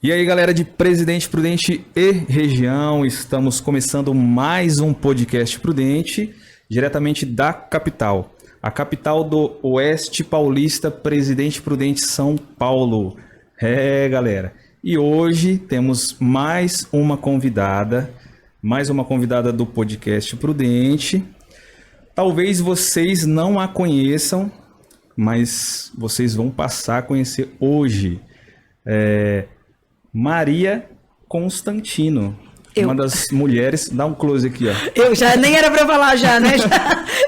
E aí, galera de Presidente Prudente e região, estamos começando mais um podcast Prudente, diretamente da capital. A capital do Oeste Paulista, Presidente Prudente, São Paulo. Galera. E hoje temos mais uma convidada do podcast Prudente. Talvez vocês não a conheçam, mas vocês vão passar a conhecer hoje. Maria Constantino, uma das mulheres... Dá um close aqui, ó. Eu já nem era pra falar já, né?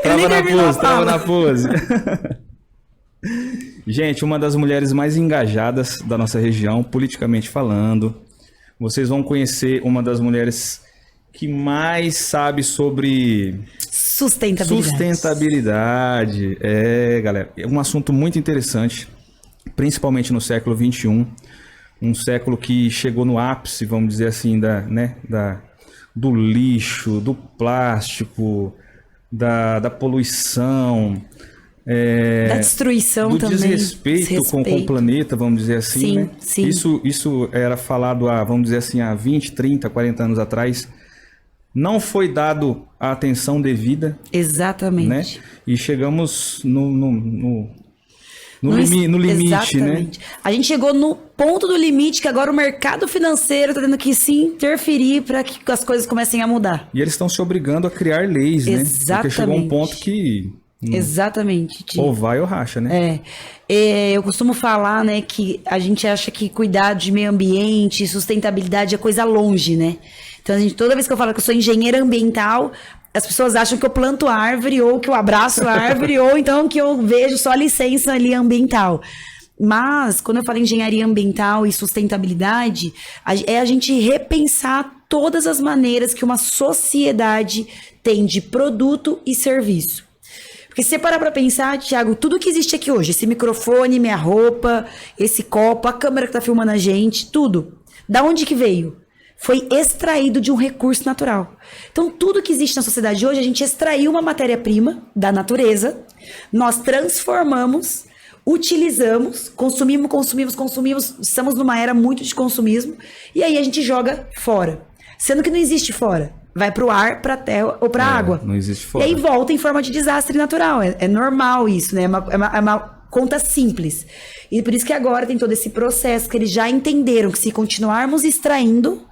Trava na pose. Gente, uma das mulheres mais engajadas da nossa região, politicamente falando. Vocês vão conhecer uma das mulheres que mais sabe sobre... Sustentabilidade. Galera, é um assunto muito interessante, principalmente no século XXI. Um século que chegou no ápice, vamos dizer assim, do lixo, do plástico, da poluição, da destruição do também. Desrespeito com o planeta, vamos dizer assim. Sim, né? sim. Isso era falado vamos dizer assim, há 20, 30, 40 anos atrás. Não foi dado a atenção devida. Exatamente. Né? E chegamos no limite, exatamente. Né? A gente chegou no ponto do limite que agora o mercado financeiro está tendo que se interferir para que as coisas comecem a mudar. E eles estão se obrigando a criar leis, né? Exatamente. Porque chegou um ponto que... Exatamente. Ou vai ou racha, né? Eu costumo falar, né, que a gente acha que cuidar de meio ambiente, sustentabilidade é coisa longe, né? Então, toda vez que eu falo que eu sou engenheira ambiental... As pessoas acham que eu planto árvore, ou que eu abraço árvore, ou então que eu vejo só licença ali ambiental. Mas, quando eu falo em engenharia ambiental e sustentabilidade, é a gente repensar todas as maneiras que uma sociedade tem de produto e serviço. Porque se você parar para pensar, Thiago, tudo que existe aqui hoje, esse microfone, minha roupa, esse copo, a câmera que tá filmando a gente, tudo, da onde que veio? Foi extraído de um recurso natural. Então, tudo que existe na sociedade hoje, a gente extraiu uma matéria-prima da natureza, nós transformamos, utilizamos, consumimos, estamos numa era muito de consumismo, e aí a gente joga fora. Sendo que não existe fora. Vai para o ar, para a terra ou para a água. Não existe fora. E aí volta em forma de desastre natural. É normal isso, né? É uma conta simples. E por isso que agora tem todo esse processo que eles já entenderam que se continuarmos extraindo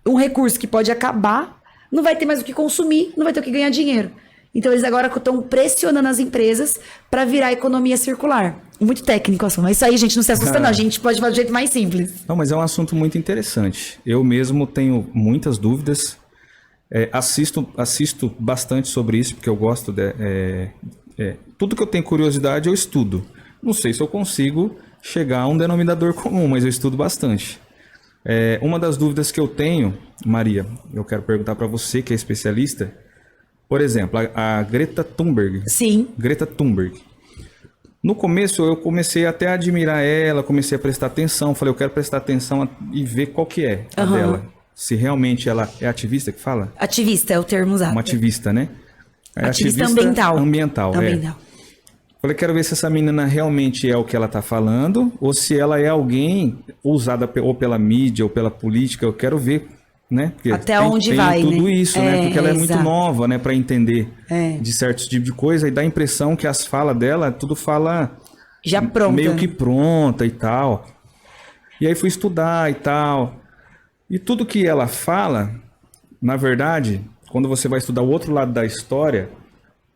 um recurso que pode acabar, não vai ter mais o que consumir, não vai ter o que ganhar dinheiro. Então eles agora estão pressionando as empresas para virar economia circular. Muito técnico o assunto, mas isso aí, gente, não se assusta não, a gente pode fazer do jeito mais simples. Não, mas é um assunto muito interessante. Eu mesmo tenho muitas dúvidas, assisto bastante sobre isso, porque eu gosto tudo que eu tenho curiosidade eu estudo. Não sei se eu consigo chegar a um denominador comum, mas eu estudo bastante. Uma das dúvidas que eu tenho, Maria, eu quero perguntar para você que é especialista, por exemplo, a Greta Thunberg. Sim. Greta Thunberg. No começo eu comecei até a admirar ela, comecei a prestar atenção, falei, eu quero prestar atenção e ver qual que é a dela. Se realmente ela é ativista que fala? Ativista é o termo usado. Uma ativista, né? Ativista ambiental. Ambiental. Falei, quero ver se essa menina realmente é o que ela está falando ou se ela é alguém usada ou pela mídia ou pela política. Eu quero ver, né? Porque até onde vai, tudo né? isso, né? Porque ela é muito exato. nova, né? Para entender de certos tipos de coisa e dá a impressão que as falas dela, tudo fala já pronta. Meio que pronta e tal. E aí fui estudar e tal. E tudo que ela fala, na verdade, quando você vai estudar o outro lado da história...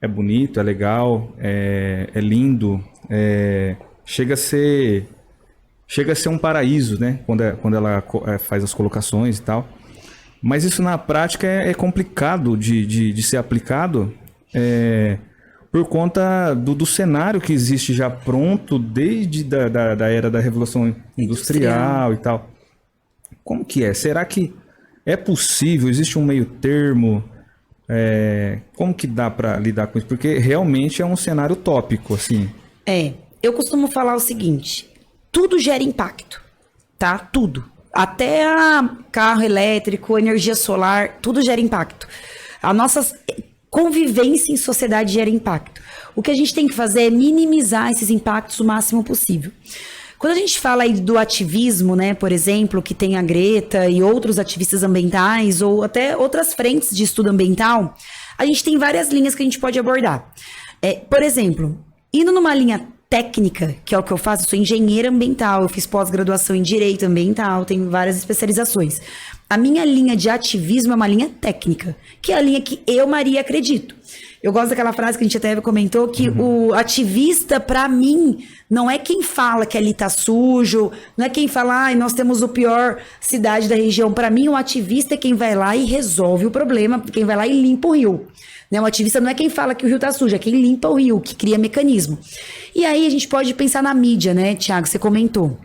É bonito, é legal, é lindo, chega a ser um paraíso, né? Quando ela faz as colocações e tal. Mas isso na prática é complicado de ser aplicado por conta do cenário que existe já pronto desde da era da Revolução Industrial e tal. Como que é? Será que é possível? Existe um meio termo? Como que dá para lidar com isso? Porque realmente é um cenário utópico, assim. Eu costumo falar o seguinte, tudo gera impacto, tá? Tudo. Até carro elétrico, energia solar, tudo gera impacto. A nossa convivência em sociedade gera impacto. O que a gente tem que fazer é minimizar esses impactos o máximo possível. Quando a gente fala aí do ativismo, né, por exemplo, que tem a Greta e outros ativistas ambientais, ou até outras frentes de estudo ambiental, a gente tem várias linhas que a gente pode abordar. Por exemplo, indo numa linha técnica, que é o que eu faço, eu sou engenheira ambiental, eu fiz pós-graduação em direito ambiental, tenho várias especializações. A minha linha de ativismo é uma linha técnica, que é a linha que eu, Maria, acredito. Eu gosto daquela frase que a gente até comentou, que o ativista, pra mim, não é quem fala que ali tá sujo, não é quem fala, nós temos a pior cidade da região. Pra mim, o ativista é quem vai lá e resolve o problema, quem vai lá e limpa o rio. Né? O ativista não é quem fala que o rio tá sujo, é quem limpa o rio, que cria mecanismo. E aí a gente pode pensar na mídia, né, Thiago? Você comentou.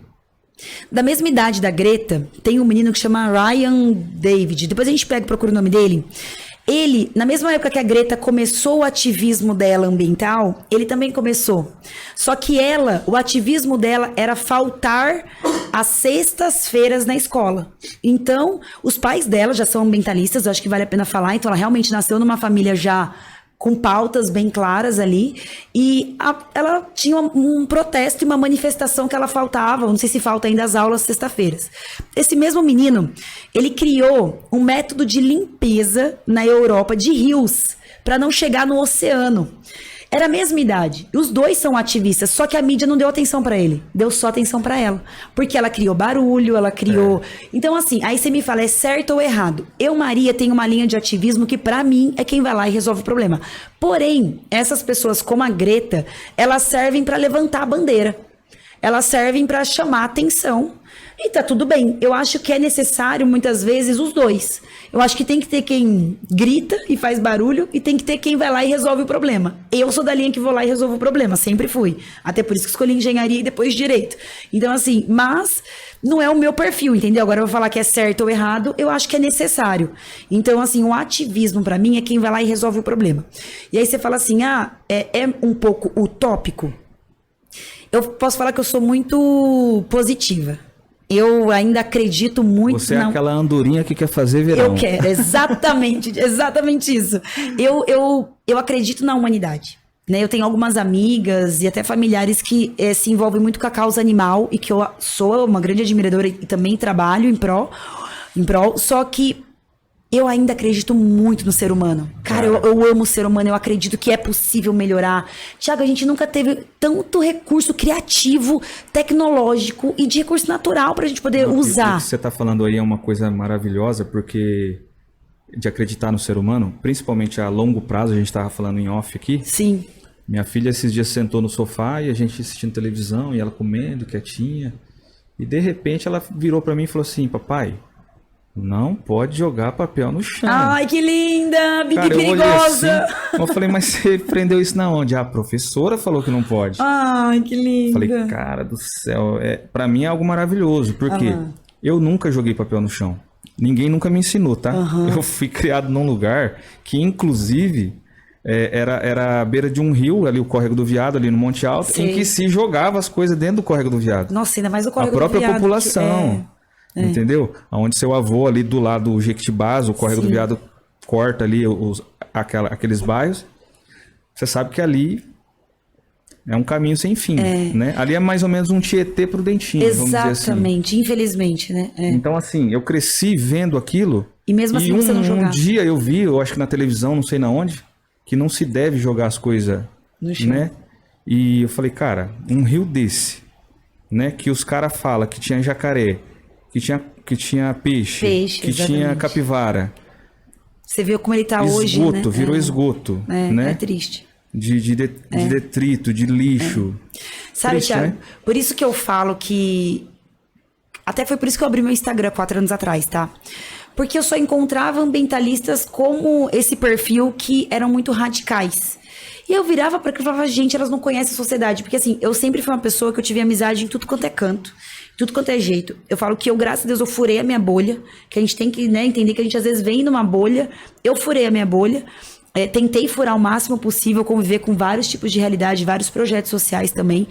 Da mesma idade da Greta, tem um menino que chama Ryan David. Depois a gente procura o nome dele. Ele, na mesma época que a Greta começou o ativismo dela ambiental, ele também começou. Só que o ativismo dela era faltar às sextas-feiras na escola. Então, os pais dela já são ambientalistas, eu acho que vale a pena falar. Então, ela realmente nasceu numa família já com pautas bem claras ali, e ela tinha um protesto e uma manifestação que ela faltava, não sei se falta ainda as aulas sexta-feiras. Esse mesmo menino, ele criou um método de limpeza na Europa de rios, para não chegar no oceano. Era a mesma idade. E os dois são ativistas, só que a mídia não deu atenção pra ele. Deu só atenção pra ela. Porque ela criou barulho, ela criou... Então, assim, aí você me fala, é certo ou errado? Eu, Maria, tenho uma linha de ativismo que, pra mim, é quem vai lá e resolve o problema. Porém, essas pessoas como a Greta, elas servem pra levantar a bandeira. Elas servem pra chamar a atenção. E tá tudo bem. Eu acho que é necessário, muitas vezes, os dois. Eu acho que tem que ter quem grita e faz barulho e tem que ter quem vai lá e resolve o problema. Eu sou da linha que vou lá e resolvo o problema. Sempre fui. Até por isso que escolhi engenharia e depois direito. Então, assim, mas não é o meu perfil, entendeu? Agora eu vou falar que é certo ou errado, eu acho que é necessário. Então, assim, o ativismo pra mim é quem vai lá e resolve o problema. E aí você fala assim, é um pouco utópico? Eu posso falar que eu sou muito positiva. Eu ainda acredito muito... Você é aquela andorinha que quer fazer verão. Eu quero, exatamente isso. Eu acredito na humanidade. Né? Eu tenho algumas amigas e até familiares que se envolvem muito com a causa animal e que eu sou uma grande admiradora e também trabalho em prol, só que eu ainda acredito muito no ser humano. Cara, eu amo o ser humano, eu acredito que é possível melhorar. Thiago, a gente nunca teve tanto recurso criativo, tecnológico e de recurso natural pra gente poder usar. O que você tá falando aí é uma coisa maravilhosa, porque de acreditar no ser humano, principalmente a longo prazo, a gente tava falando em off aqui. Sim. Minha filha esses dias sentou no sofá e a gente assistindo televisão e ela comendo, quietinha. E de repente ela virou pra mim e falou assim, papai... Não pode jogar papel no chão. Ai, que linda! Bibi Cara, perigosa! Assim, eu falei, mas você aprendeu isso na onde? A professora falou que não pode. Ai, que linda! Falei, cara do céu, pra mim é algo maravilhoso, porque eu nunca joguei papel no chão. Ninguém nunca me ensinou, tá? Eu fui criado num lugar que, inclusive, era à beira de um rio, ali o Córrego do Viado, ali no Monte Alto, em que se jogava as coisas dentro do Córrego do Viado. Nossa, ainda mais o Córrego do Viado. A própria população. Entendeu? Onde seu avô ali do lado do Jequitibás, o Córrego do Viado corta ali aqueles bairros. Você sabe que ali é um caminho sem fim, né? Ali é mais ou menos um Tietê Prudentinho, vamos dizer assim. Exatamente, infelizmente, né? Então, assim, eu cresci vendo aquilo. E mesmo assim você não jogava. Um dia eu vi, eu acho que na televisão, não sei na onde, que não se deve jogar as coisas, no chão, né? E eu falei, cara, um rio desse, né? Que os caras falam que tinha jacaré, que tinha peixe, que exatamente. tinha capivara. Você viu como ele tá hoje, né? Virou esgoto, né? É triste. De detrito, de lixo. Sabe, triste, Thiago, né? por isso que eu falo que... Até foi por isso que eu abri meu Instagram 4 anos atrás, tá? Porque eu só encontrava ambientalistas como esse perfil que eram muito radicais. E eu virava para aquilo e falava, gente, elas não conhecem a sociedade. Porque assim, eu sempre fui uma pessoa que eu tive amizade em tudo quanto é canto. Tudo quanto é jeito. Eu falo que eu, graças a Deus, eu furei a minha bolha. Que a gente tem que, né, entender que a gente às vezes vem numa bolha. Eu furei a minha bolha. Tentei furar o máximo possível, conviver com vários tipos de realidade, vários projetos sociais também.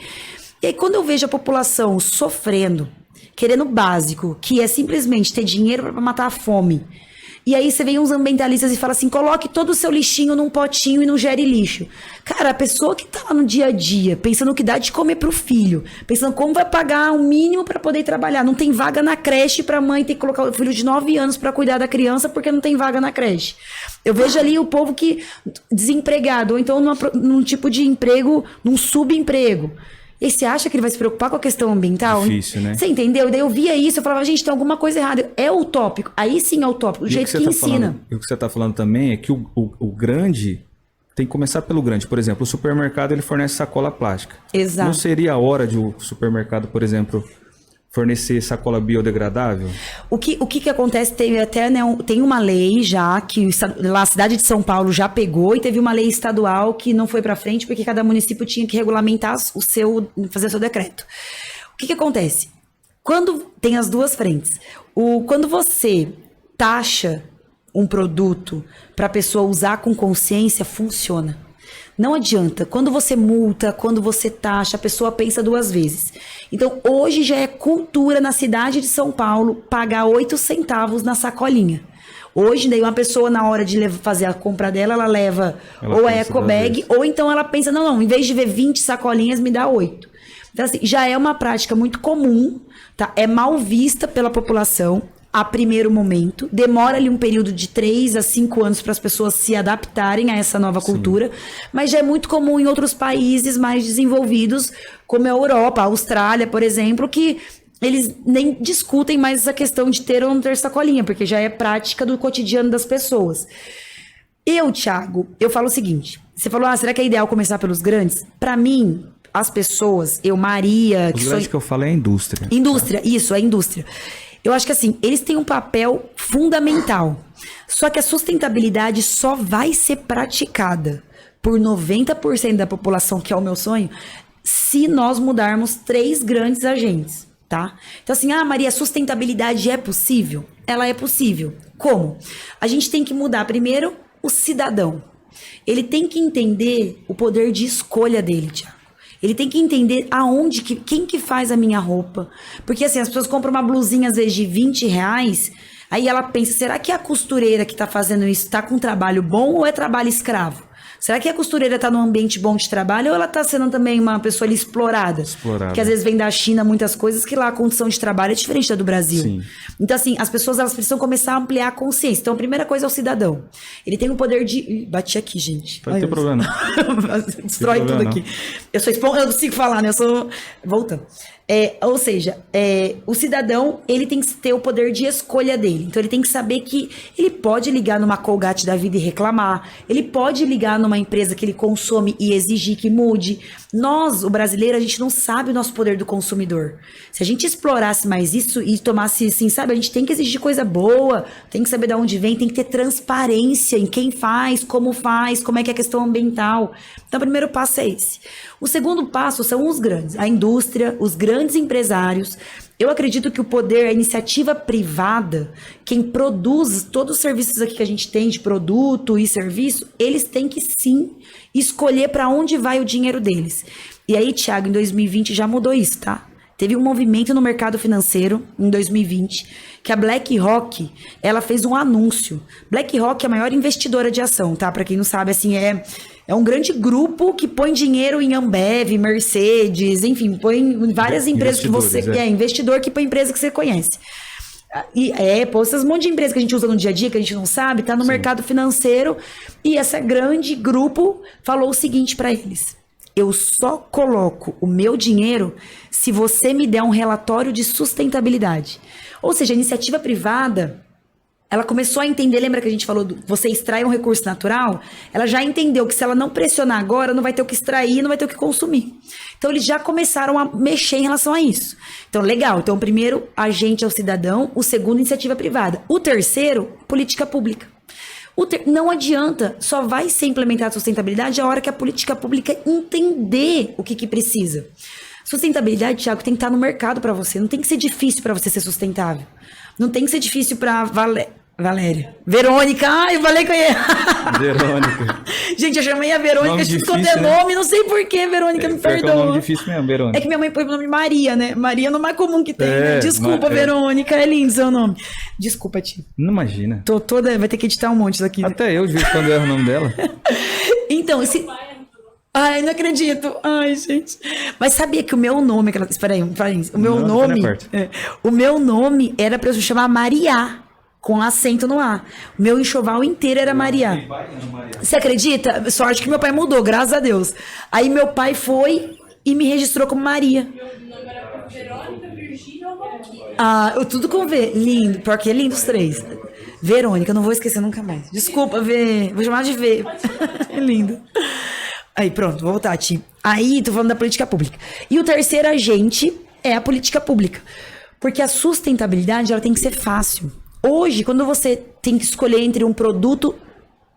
E aí quando eu vejo a população sofrendo, querendo o básico, que é simplesmente ter dinheiro para matar a fome, E aí você vem uns ambientalistas e fala assim, coloque todo o seu lixinho num potinho e não gere lixo. Cara, a pessoa que tá lá no dia a dia, pensando o que dá de comer pro filho, pensando como vai pagar o mínimo para poder trabalhar, não tem vaga na creche pra mãe ter que colocar o filho de 9 anos para cuidar da criança porque não tem vaga na creche. Eu vejo ali o povo que desempregado, ou então num tipo de emprego, num subemprego. E você acha que ele vai se preocupar com a questão ambiental? Difícil, né? Você entendeu? Daí eu via isso, eu falava, gente, tem alguma coisa errada. É utópico. Aí sim é utópico, do jeito que ensina. E o que você está falando também é que o grande tem que começar pelo grande. Por exemplo, o supermercado ele fornece sacola plástica. Exato. Não seria a hora de o supermercado, por exemplo, fornecer sacola biodegradável? O que acontece, teve até, né, tem uma lei já, que lá a cidade de São Paulo já pegou, e teve uma lei estadual que não foi para frente, porque cada município tinha que regulamentar fazer o seu decreto. O que acontece? Quando tem as duas frentes, quando você taxa um produto para a pessoa usar com consciência, funciona. Não adianta. Quando você multa, quando você taxa, a pessoa pensa 2 vezes. Então, hoje já é cultura na cidade de São Paulo pagar 8 centavos na sacolinha. Hoje, daí uma pessoa, na hora de fazer a compra dela, ela leva ou a ecobag, ou então ela pensa, não, em vez de ver 20 sacolinhas, me dá 8. Então, assim, já é uma prática muito comum, tá? É mal vista pela população a primeiro momento. Demora ali um período de 3 a 5 anos para as pessoas se adaptarem a essa nova cultura, mas já é muito comum em outros países mais desenvolvidos, como a Europa, a Austrália, por exemplo, que eles nem discutem mais essa questão de ter ou não ter sacolinha, porque já é prática do cotidiano das pessoas. Thiago, eu falo o seguinte, você falou, será que é ideal começar pelos grandes? Para mim, as pessoas, Maria... Os grandes que eu falo é a indústria. Indústria, isso, a indústria. Eu acho que assim, eles têm um papel fundamental. Só que a sustentabilidade só vai ser praticada por 90% da população, que é o meu sonho, se nós mudarmos 3 grandes agentes, tá? Então assim, Maria, a sustentabilidade é possível? Ela é possível. Como? A gente tem que mudar primeiro o cidadão. Ele tem que entender o poder de escolha dele, Thiago. Ele tem que entender quem que faz a minha roupa. Porque assim, as pessoas compram uma blusinha às vezes de R$20, aí ela pensa, será que a costureira que tá fazendo isso tá com um trabalho bom ou é trabalho escravo? Será que a costureira tá num ambiente bom de trabalho ou ela tá sendo também uma pessoa ali explorada? Que às vezes vem da China muitas coisas que lá a condição de trabalho é diferente da do Brasil. Sim. Então assim, as pessoas elas precisam começar a ampliar a consciência. Então a primeira coisa é o cidadão. Ele tem o poder de... Bati aqui, gente. Não tem problema. Destrói tudo aqui. Eu não consigo falar, né? Voltando. Ou seja, o cidadão, ele tem que ter o poder de escolha dele. Então, ele tem que saber que ele pode ligar numa Colgate da vida e reclamar. Ele pode ligar numa empresa que ele consome e exigir que mude. Nós, o brasileiro, a gente não sabe o nosso poder do consumidor. Se a gente explorasse mais isso e tomasse, assim, sabe? A gente tem que exigir coisa boa, tem que saber de onde vem, tem que ter transparência em quem faz, como é que é a questão ambiental. Então, o primeiro passo é esse. O segundo passo são os grandes, a indústria, os grandes empresários. Eu acredito que o poder, a iniciativa privada, quem produz todos os serviços aqui que a gente tem de produto e serviço, eles têm que sim escolher para onde vai o dinheiro deles. E aí, Thiago, em 2020 já mudou isso, tá? Teve um movimento no mercado financeiro em 2020 que a BlackRock, ela fez um anúncio. BlackRock é a maior investidora de ação, tá? Para quem não sabe, assim, é um grande grupo que põe dinheiro em Ambev, Mercedes, enfim, põe em várias empresas que você... investidor que põe empresa que você conhece. E esses monte de empresa que a gente usa no dia a dia, que a gente não sabe, tá no mercado financeiro. E esse grande grupo falou o seguinte para eles: eu só coloco o meu dinheiro se você me der um relatório de sustentabilidade. Ou seja, a iniciativa privada, ela começou a entender, lembra que a gente falou, você extrai um recurso natural? Ela já entendeu que se ela não pressionar agora, não vai ter o que extrair, não vai ter o que consumir. Então, eles já começaram a mexer em relação a isso. Então, legal. Então, o primeiro agente é o cidadão, o segundo, iniciativa privada. O terceiro, política pública. Não adianta, só vai ser implementada a sustentabilidade a hora que a política pública entender o que precisa. Sustentabilidade, Thiago, tem que estar no mercado para você. Não tem que ser difícil para você ser sustentável. Não tem que ser difícil para valer. Valéria. Verônica. Ai, eu falei que eu ia... Verônica. Gente, eu chamei a Verônica, Nome ficou difícil, até né? nome, não sei porquê, Verônica, me Pior que é um perdoa. nome difícil mesmo, Verônica. É que minha mãe põe o nome Maria, né? Maria não é mais comum que tem, né? É, Desculpa, Verônica, é lindo seu nome. Desculpa, tia. Não imagina. Tô toda... Vai ter que editar um monte isso aqui. Até eu, de vez em quando, erro o nome dela. Então, esse... Ai, não acredito. Ai, gente. Mas sabia que o meu nome... Espera aí, o meu Não, nome... fica perto. O meu nome era pra eu chamar Maria, com acento no A. O meu enxoval inteiro era Maria. Você acredita? Sorte que meu pai mudou, graças a Deus. Aí meu pai foi e me registrou como Maria. Meu nome era Verônica, Virgínia ou Valquíria. Ah, tudo com V. Lindo, porque é lindo os três. Verônica, eu não vou esquecer nunca mais. Desculpa, V. Vou chamar de V. É lindo. Aí, pronto, vou voltar, Ti. Aí, tô falando da política pública. E o terceiro agente é a política pública. Porque a sustentabilidade, ela tem que ser fácil. Hoje, quando você tem que escolher entre um produto,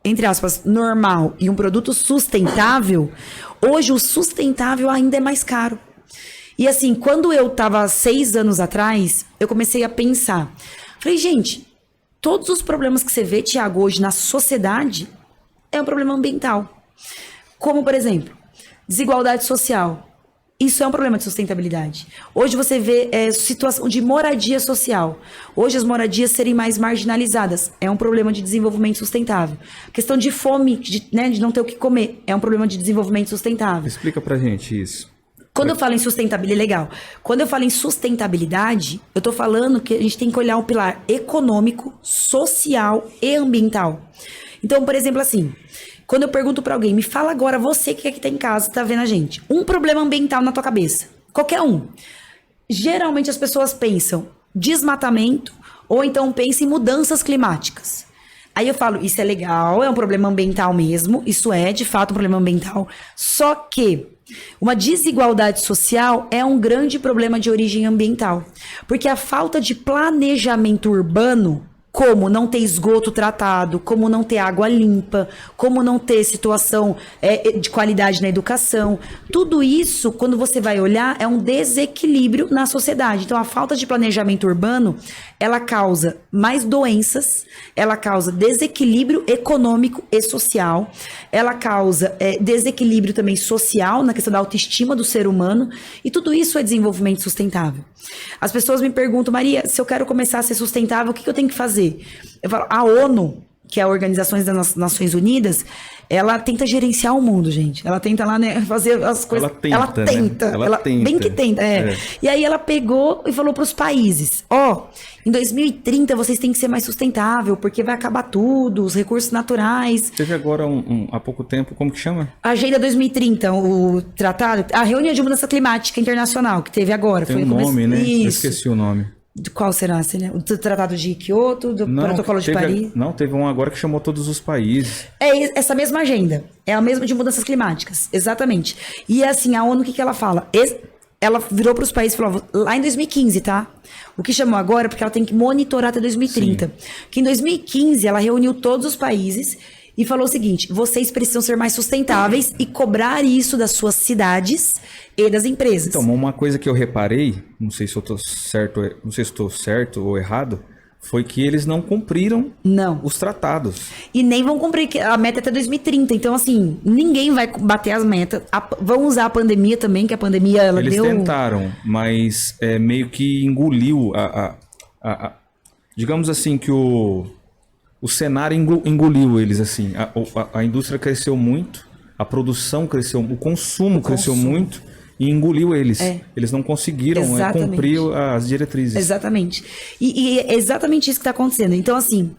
entre aspas, normal e um produto sustentável, hoje o sustentável ainda é mais caro. E assim, quando eu tava 6 anos atrás, eu comecei a pensar. Falei, gente, todos os problemas que você vê, Thiago, hoje na sociedade, é um problema ambiental. Como, por exemplo, desigualdade social. Isso é um problema de sustentabilidade. Hoje você vê situação de moradia social. Hoje as moradias serem mais marginalizadas. É um problema de desenvolvimento sustentável. Questão de fome, de não ter o que comer. É um problema de desenvolvimento sustentável. Explica pra gente isso. Quando eu falo em sustentabilidade, legal. Quando eu falo em sustentabilidade, eu tô falando que a gente tem que olhar o pilar econômico, social e ambiental. Então, por exemplo, assim... Quando eu pergunto pra alguém, me fala agora, você que tá em casa, tá vendo a gente, um problema ambiental na tua cabeça, qualquer um. Geralmente as pessoas pensam desmatamento ou então pensam em mudanças climáticas. Aí eu falo, isso é legal, é um problema ambiental mesmo, isso é de fato um problema ambiental, só que uma desigualdade social é um grande problema de origem ambiental, porque a falta de planejamento urbano, como não ter esgoto tratado, como não ter água limpa, como não ter situação de qualidade na educação. Tudo isso, quando você vai olhar, é um desequilíbrio na sociedade. Então, a falta de planejamento urbano, ela causa mais doenças, ela causa desequilíbrio econômico e social, ela causa desequilíbrio também social, na questão da autoestima do ser humano, e tudo isso é desenvolvimento sustentável. As pessoas me perguntam, Maria, se eu quero começar a ser sustentável, o que eu tenho que fazer? Eu falo, a ONU, que é a Organização das Nações Unidas, ela tenta gerenciar o mundo, gente. Ela tenta lá, né, fazer as coisas. Ela tenta. Ela tenta. Bem que tenta, E aí ela pegou e falou para os países, em 2030 vocês têm que ser mais sustentável, porque vai acabar tudo, os recursos naturais. Teve agora, há pouco tempo, como que chama? Agenda 2030, o tratado, a reunião de mudança climática internacional, que teve agora. Tem um nome, né? Isso. Eu esqueci o nome. Qual será? O Tratado de Kyoto, do Protocolo de Paris? Não, teve um agora que chamou todos os países. É essa mesma agenda. É a mesma de mudanças climáticas. Exatamente. E assim, a ONU, o que ela fala? Ela virou para os países e falou, lá em 2015, tá? O que chamou agora, porque ela tem que monitorar até 2030. Sim. Que em 2015, ela reuniu todos os países e falou o seguinte, vocês precisam ser mais sustentáveis e cobrar isso das suas cidades e das empresas. Então, uma coisa que eu reparei, não sei se eu estou certo ou errado, foi que eles não cumpriram os tratados. E nem vão cumprir a meta até 2030. Então, assim, ninguém vai bater as metas. Vão usar a pandemia também, que a pandemia ela eles deu... Eles tentaram, mas meio que engoliu digamos assim, que o cenário engoliu eles, assim. A indústria cresceu muito, a produção cresceu, o consumo cresceu muito e engoliu eles. Eles não conseguiram cumprir as diretrizes. Exatamente. E é exatamente isso que está acontecendo. Então, assim,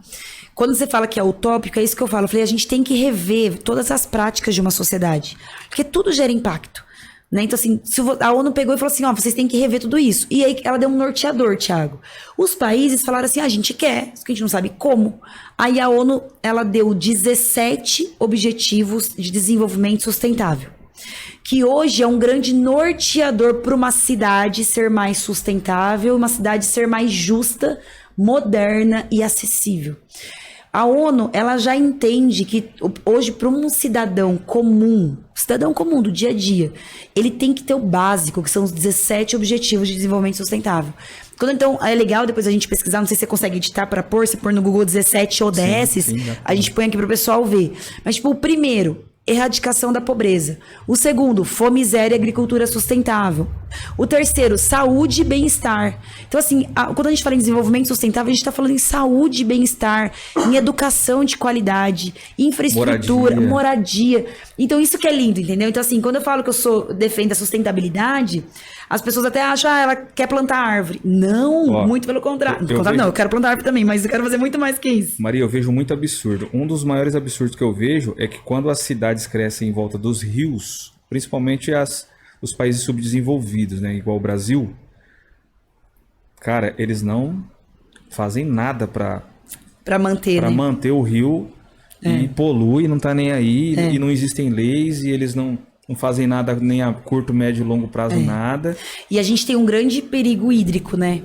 quando você fala que é utópico, é isso que eu falo. Eu falei, a gente tem que rever todas as práticas de uma sociedade, porque tudo gera impacto. Né? Então, assim, a ONU pegou e falou assim, vocês têm que rever tudo isso. E aí ela deu um norteador, Thiago. Os países falaram assim, a gente quer, só que a gente não sabe como. Aí a ONU, ela deu 17 objetivos de desenvolvimento sustentável, que hoje é um grande norteador para uma cidade ser mais sustentável, uma cidade ser mais justa, moderna e acessível. A ONU, ela já entende que hoje, para um cidadão comum do dia a dia, ele tem que ter o básico, que são os 17 Objetivos de Desenvolvimento Sustentável. Quando, então, é legal depois a gente pesquisar, não sei se você consegue editar para pôr, se pôr no Google 17 ODS, a gente põe aqui para o pessoal ver. Mas, tipo, o primeiro, erradicação da pobreza. O segundo, fome zero e agricultura sustentável. O terceiro, saúde e bem-estar. Então, assim, quando a gente fala em desenvolvimento sustentável, a gente está falando em saúde e bem-estar, em educação de qualidade, infraestrutura, moradia. Então, isso que é lindo, entendeu? Então, assim, quando eu falo que eu defendo a sustentabilidade, as pessoas até acham, ela quer plantar árvore. Não, muito pelo contrário. Não, eu quero plantar árvore também, mas eu quero fazer muito mais que isso. Maria, eu vejo muito absurdo. Um dos maiores absurdos que eu vejo é que quando as cidades crescem em volta dos rios, principalmente os países subdesenvolvidos, né, igual o Brasil, cara, eles não fazem nada para manter, né? manter o rio e polui, não tá nem aí, e não existem leis, e eles não fazem nada nem a curto, médio e longo prazo, nada. E a gente tem um grande perigo hídrico, né?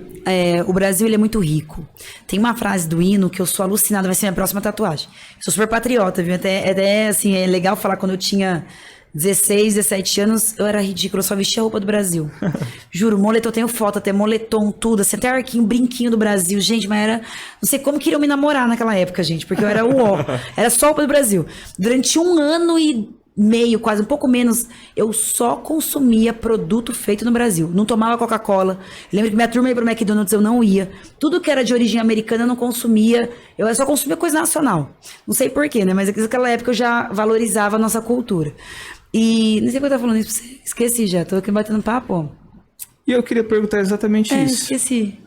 O Brasil, ele é muito rico. Tem uma frase do hino que eu sou alucinada, vai ser minha próxima tatuagem. Sou super patriota, viu? Até assim, é legal falar, quando eu tinha 16, 17 anos, eu era ridícula, eu só vestia a roupa do Brasil. Juro, moletom, eu tenho foto, até moletom, tudo, assim, até arquinho, brinquinho do Brasil. Gente, mas era... Não sei como queriam me namorar naquela época, gente, porque eu era era só roupa do Brasil. Durante 1 ano e meio, quase um pouco menos, eu só consumia produto feito no Brasil. Não tomava Coca-Cola. Lembro que minha turma ia pro McDonald's, eu não ia. Tudo que era de origem americana eu não consumia. Eu só consumia coisa nacional. Não sei porquê, né? Mas naquela época eu já valorizava a nossa cultura. E não sei o que eu tava falando isso pra você. Esqueci já, tô aqui batendo papo. E eu queria perguntar exatamente isso. Esqueci.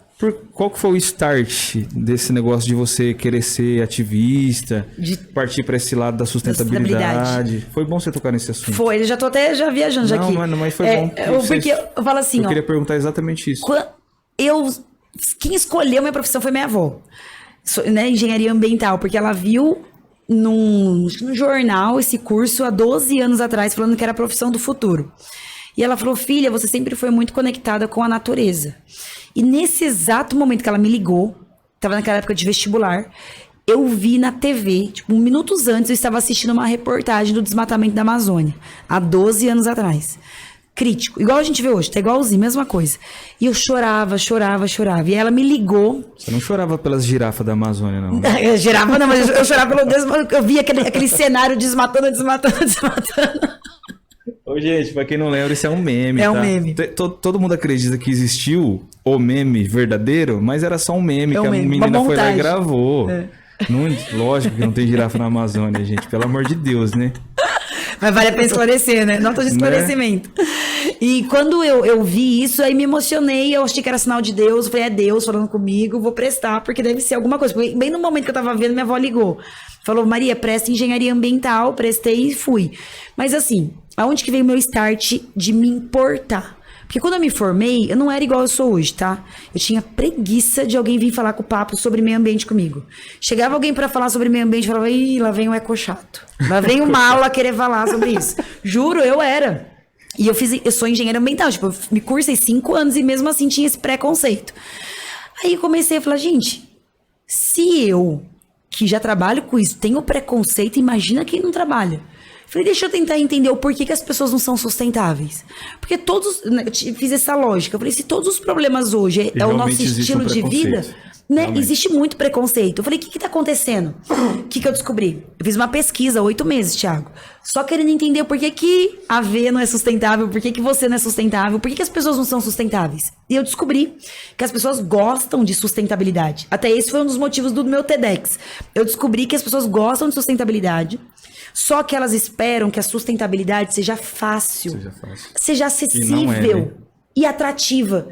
Qual que foi o start desse negócio de você querer ser ativista, partir para esse lado da sustentabilidade? Foi bom você tocar nesse assunto. Foi, eu já tô até viajando já aqui. Não, mas foi bom. Porque eu falo assim, eu queria perguntar exatamente isso. Quem escolheu minha profissão foi minha avó, né, engenharia ambiental, porque ela viu no jornal esse curso há 12 anos atrás, falando que era a profissão do futuro. E ela falou, filha, você sempre foi muito conectada com a natureza. E nesse exato momento que ela me ligou, estava naquela época de vestibular, eu vi na TV, tipo, minutos antes, eu estava assistindo uma reportagem do desmatamento da Amazônia, há 12 anos atrás. Crítico, igual a gente vê hoje, tá igualzinho, mesma coisa. E eu chorava. E ela me ligou. Você não chorava pelas girafas da Amazônia, não? Né? Eu girava, não, mas eu chorava pelo desmatamento. Eu via aquele cenário desmatando. Ô, gente, pra quem não lembra, isso é um meme, um meme. Todo mundo acredita que existiu o meme verdadeiro, mas era só um meme que a menina foi lá e gravou. Não, lógico que não tem girafa na Amazônia, gente, pelo amor de Deus, né? Mas vale a pena esclarecer, né? Nota de esclarecimento. Né? E quando eu vi isso, aí me emocionei, eu achei que era sinal de Deus, eu falei, é Deus falando comigo, vou prestar, porque deve ser alguma coisa. Porque bem no momento que eu tava vendo, minha avó ligou. Falou, Maria, presta engenharia ambiental, prestei e fui. Mas assim, aonde que veio o meu start de me importar? Porque quando eu me formei, eu não era igual eu sou hoje, tá? Eu tinha preguiça de alguém vir falar com o papo sobre meio ambiente comigo. Chegava alguém pra falar sobre meio ambiente e falava, ih, lá vem o eco chato. Lá vem uma aula querer falar sobre isso. Juro, eu era. E eu sou engenheira ambiental, tipo, eu me cursei 5 anos e mesmo assim tinha esse preconceito. Aí eu comecei a falar, gente, se eu, que já trabalho com isso, tenho preconceito, imagina quem não trabalha. Falei, deixa eu tentar entender o porquê que as pessoas não são sustentáveis. Porque todos... Eu fiz essa lógica. Eu falei, se todos os problemas hoje é o nosso estilo de vida, né? Existe muito preconceito. Eu falei, o que tá acontecendo? O que eu descobri? Eu fiz uma pesquisa, 8 meses, Thiago. Só querendo entender por que a V não é sustentável, por que você não é sustentável, por que as pessoas não são sustentáveis. E eu descobri que as pessoas gostam de sustentabilidade. Até esse foi um dos motivos do meu TEDx. Eu descobri que as pessoas gostam de sustentabilidade, só que elas esperam que a sustentabilidade seja fácil, seja acessível e atrativa.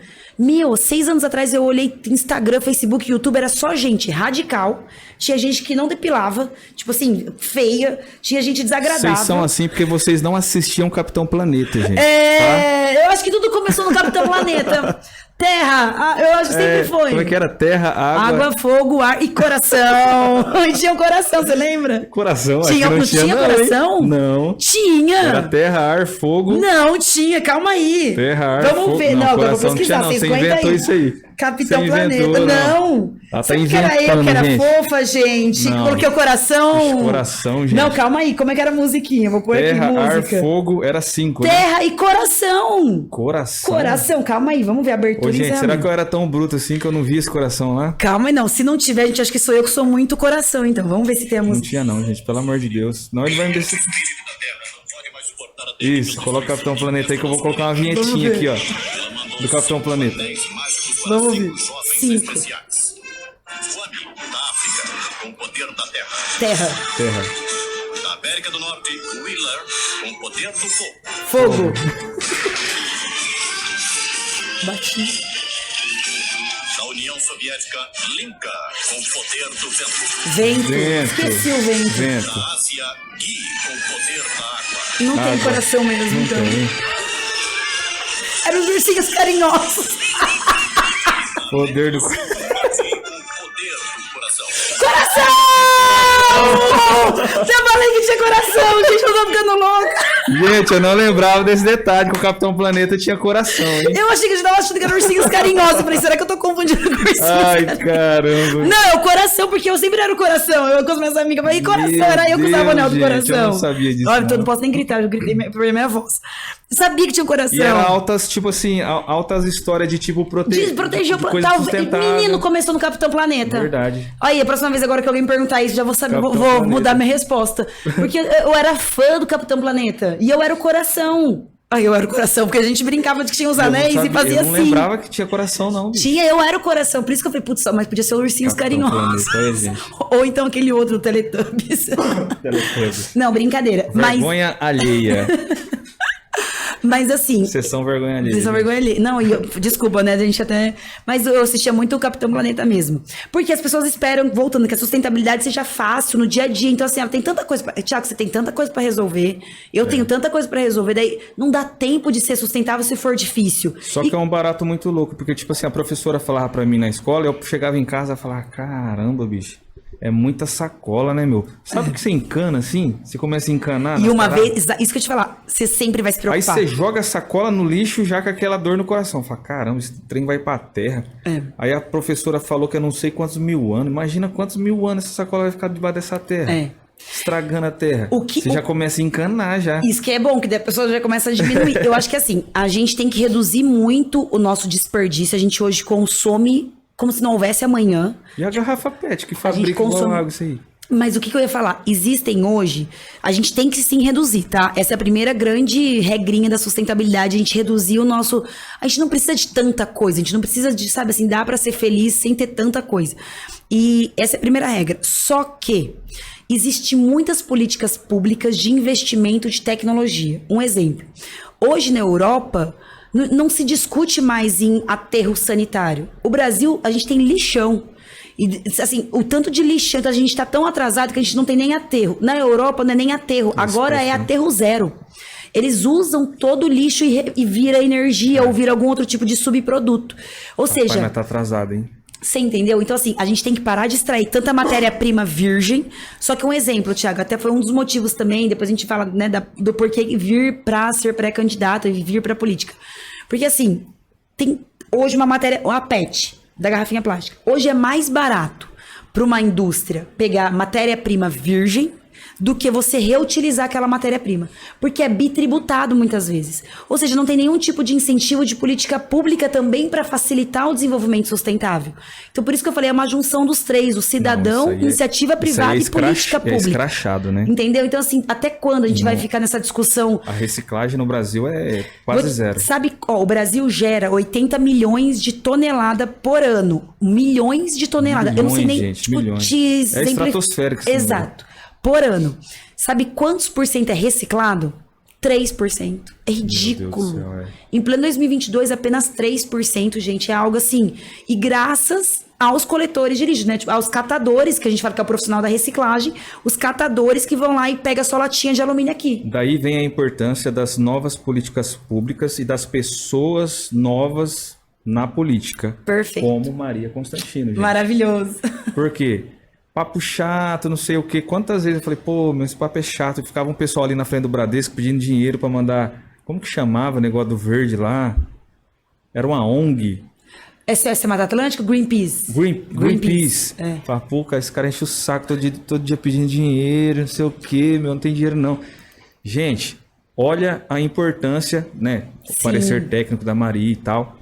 6 anos atrás eu olhei Instagram, Facebook, YouTube, era só gente radical, tinha gente que não depilava, tipo assim, feia, tinha gente desagradável. Vocês são assim porque vocês não assistiam Capitão Planeta, gente. Tá? Eu acho que tudo começou no Capitão Planeta. Terra! Eu acho que sempre foi. Como é que era? Terra, água... Água, fogo, ar e coração. Tinha um coração, você lembra? Coração, Tinha, acho que não tinha não, coração? hein? Não. Tinha. Era terra, ar, fogo... Não, tinha. Calma aí. Terra, ar, Vamos fogo... ver. Não, eu vou pesquisar. Não, você 50 inventou aí. isso aí. Capitão Você Planeta. inventou, Não. Ela tá Sabe que era eu inventando, que era gente. fofa, gente? Não. Coloquei o coração. Coração, gente. Não, calma aí. Como é que era a musiquinha? Vou pôr Terra, aqui ar, música. fogo, era 5, né? Terra e coração. Coração. Coração, calma aí. Vamos ver a abertura Ô, e gente, encerramento. será que eu era tão bruto assim que eu não vi esse coração lá? Calma aí, não. Se não tiver, gente, acho que sou eu que sou muito coração. Então, vamos ver se tem a Não música. tinha não, gente. Pelo amor de Deus. Não, ele vai me descer... Isso, coloca o Capitão Planeta aí que eu vou colocar uma vinhetinha aqui, ó. Do Capitão Planeta. Vamos ver. 5. Swami, da África, com o poder da terra. Terra. Terra. Da América do Norte, Wheeler, com o poder do fogo. Fogo. Bati. Da União Soviética, Linka, com o poder do vento. Vento. Vento. Esqueci o vento. Vento. Da Ásia, Gui, com o poder da água. Não tem Água. coração mesmo, Não então. tem. Eram os ursinhos carinhosos. Poder do... Com o poder do coração. Coração! Eu falei que tinha coração, gente. Eu tô ficando louca. Gente, eu não lembrava desse detalhe que o Capitão Planeta tinha coração, hein? Eu achei que a gente tava achando que eram ursinhos carinhosos. Eu falei, será que eu tô confundindo com ursinhos Ai, carinhosos? caramba. Não, é o coração, porque eu sempre era o coração. Eu com as minhas amigas falei, e coração? Meu Era eu que usava o anel do Deus, coração. gente, eu não sabia disso, Olha, então eu não. não posso nem gritar, eu gritei por minha voz. Eu sabia que tinha um coração. E era altas, tipo assim, altas histórias de tipo Proteger o coisa planeta. sustentável. Menino começou no Capitão Planeta. Verdade. Aí, a próxima vez agora que alguém perguntar isso, já vou saber, Capitão vou Planeta. mudar minha resposta. Porque eu era fã do Capitão Planeta. E eu era o coração. Aí eu era o coração, porque a gente brincava de que tinha os Eu não anéis e sabia- fazia eu não assim. lembrava que tinha coração, não. bicho. Tinha, eu era o coração. Por isso que eu falei, putz, mas podia ser ursinhos Capitão carinhosos. Planeta, é, gente. Ou então aquele outro, Teletubbies. Teletubbies. Não, brincadeira. Mas, Vergonha alheia. mas assim, Sessão vergonha alheia. vocês são vergonha ali. Não, desculpa, né? A gente até. Mas eu assistia muito o Capitão Planeta mesmo. Porque as pessoas esperam, voltando, que a sustentabilidade seja fácil no dia a dia. Então, assim, tem tanta coisa. Tiago, você tem tanta coisa pra resolver. Eu tenho tanta coisa pra resolver. Daí não dá tempo de ser sustentável se for difícil. Só que é um barato muito louco, porque, tipo assim, a professora falava pra mim na escola, eu chegava em casa e falava, caramba, bicho, é muita sacola, né, meu? Sabe que você encana assim? Você começa a encanar. E nas uma paradas? vez, isso que eu te falar, você sempre vai se Aí preocupar. você joga a sacola no lixo já com aquela dor no coração. Fala, caramba, esse trem vai pra terra. É. Aí a professora falou que eu não sei quantos mil anos. Imagina quantos mil anos essa sacola vai ficar debaixo dessa terra. É. Estragando a terra. O Você já começa a encanar já. Isso que é bom, que daí a pessoa já começa a diminuir. Eu acho que assim, a gente tem que reduzir muito o nosso desperdício. A gente hoje consome como se não houvesse amanhã. E a garrafa PET que fabrica igual consome- água isso aí. Mas o que eu ia falar? Existem hoje, a gente tem que sim reduzir, tá? Essa é a primeira grande regrinha da sustentabilidade, a gente reduzir o nosso... A gente não precisa de tanta coisa, a gente não precisa de, sabe assim, dá pra ser feliz sem ter tanta coisa. E essa é a primeira regra. Só que existem muitas políticas públicas de investimento de tecnologia. Um exemplo. Hoje na Europa, não se discute mais em aterro sanitário. O Brasil, a gente tem lixão. E, assim, o tanto de lixão, a gente tá tão atrasado que a gente não tem nem aterro. Na Europa não é nem aterro, agora é aterro zero. Eles usam todo o lixo e vira energia ou vira algum outro tipo de subproduto. Ou Rapaz, seja, mas tá atrasado, hein? você entendeu? Então, assim, a gente tem que parar de extrair tanta matéria-prima virgem. Só que um exemplo, Thiago, até foi um dos motivos também, depois a gente fala, né, do porquê vir pra ser pré-candidato e vir pra política. Porque, assim, tem hoje uma matéria, uma PET da garrafinha plástica. Hoje é mais barato para uma indústria pegar matéria-prima virgem do que você reutilizar aquela matéria-prima. Porque é bitributado muitas vezes. Ou seja, não tem nenhum tipo de incentivo de política pública também para facilitar o desenvolvimento sustentável. Então, por isso que eu falei, é uma junção dos três. O cidadão, Não, isso aí iniciativa privada e política É pública. escrachado, né? Entendeu? Então, assim, até quando a gente vai ficar nessa discussão? A reciclagem no Brasil é quase zero. Sabe, ó, o Brasil gera 80 milhões de toneladas por ano. Milhões de toneladas. Eu não sei nem, Milhões, gente, tipo, milhões. te É exemplificar. estratosférico esse Exato. Por ano. Sabe quantos por cento é reciclado? 3%. É ridículo. Deus do céu, é. Em pleno 2022, apenas 3%, gente. É algo assim. E graças aos coletores de lixo, né? Tipo, aos catadores, que a gente fala que é o profissional da reciclagem, os catadores que vão lá e pegam só latinha de alumínio aqui. Daí vem a importância das novas políticas públicas e das pessoas novas na política. Perfeito. Como Maria Constantino, gente. Maravilhoso. Por quê? Papo chato, não sei o quê. Quantas vezes eu falei, pô, meu, esse papo é chato. E ficava um pessoal ali na frente do Bradesco pedindo dinheiro pra mandar... Como que chamava o negócio do verde lá? Era uma ONG. SOS Mata Atlântica, Greenpeace. Greenpeace. É. Fala, pô, cara, esse cara enche o saco todo dia pedindo dinheiro, não sei o quê, meu, não tem dinheiro não. Gente, olha a importância, né? O Sim. parecer técnico da Maria e tal.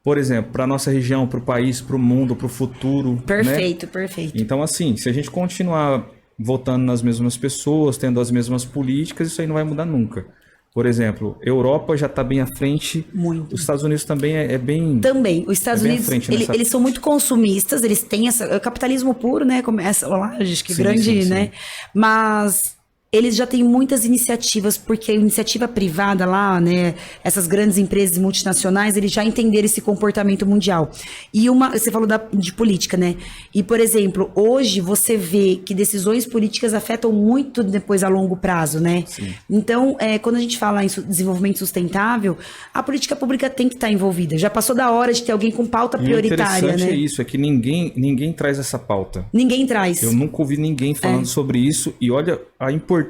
Por exemplo, para nossa região, para o país, para o mundo, para o futuro. Né? Perfeito, perfeito. Então, assim, se a gente continuar votando nas mesmas pessoas, tendo as mesmas políticas, isso aí não vai mudar nunca. Por exemplo, Europa já está bem à frente. Muito. Os Estados Unidos também é bem... Também, os Estados É bem à Unidos, frente nessa- eles são muito consumistas, eles têm essa... O capitalismo puro, né? Começa lá, acho que Sim, grande, sim, sim. né? Mas eles já têm muitas iniciativas, porque a iniciativa privada lá, né? Essas grandes empresas multinacionais, eles já entenderam esse comportamento mundial. E você falou de política, né? E, por exemplo, hoje você vê que decisões políticas afetam muito depois a longo prazo, né? Sim. Então, quando a gente fala em desenvolvimento sustentável, a política pública tem que estar envolvida. Já passou da hora de ter alguém com pauta E o prioritária, interessante né? é isso, é que ninguém traz essa pauta. Ninguém traz. Eu nunca ouvi ninguém falando sobre isso e olha a importância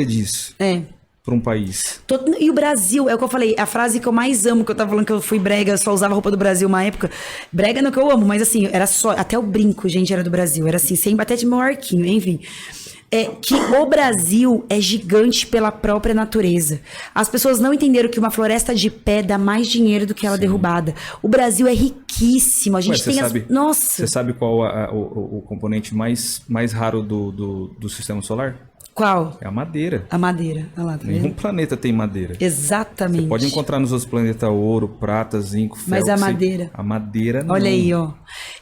disso para um país. E o Brasil, é o que eu falei, a frase que eu mais amo, que eu tava falando que eu fui brega, só usava roupa do Brasil uma época. Brega não que eu amo, mas assim, era só, até o brinco, gente, era do Brasil. Era assim, sem bater de meu arquinho, enfim. Que o Brasil é gigante pela própria natureza. As pessoas não entenderam que uma floresta de pé dá mais dinheiro do que ela derrubada. O Brasil é riquíssimo. A gente tem Nossa! Você sabe qual o componente mais raro do sistema solar? Qual? É a madeira. A madeira. Olha lá, tá Nenhum vendo? planeta tem madeira. Exatamente. Você pode encontrar nos outros planetas ouro, prata, zinco, ferro. Mas a madeira. A madeira não. Olha aí, ó.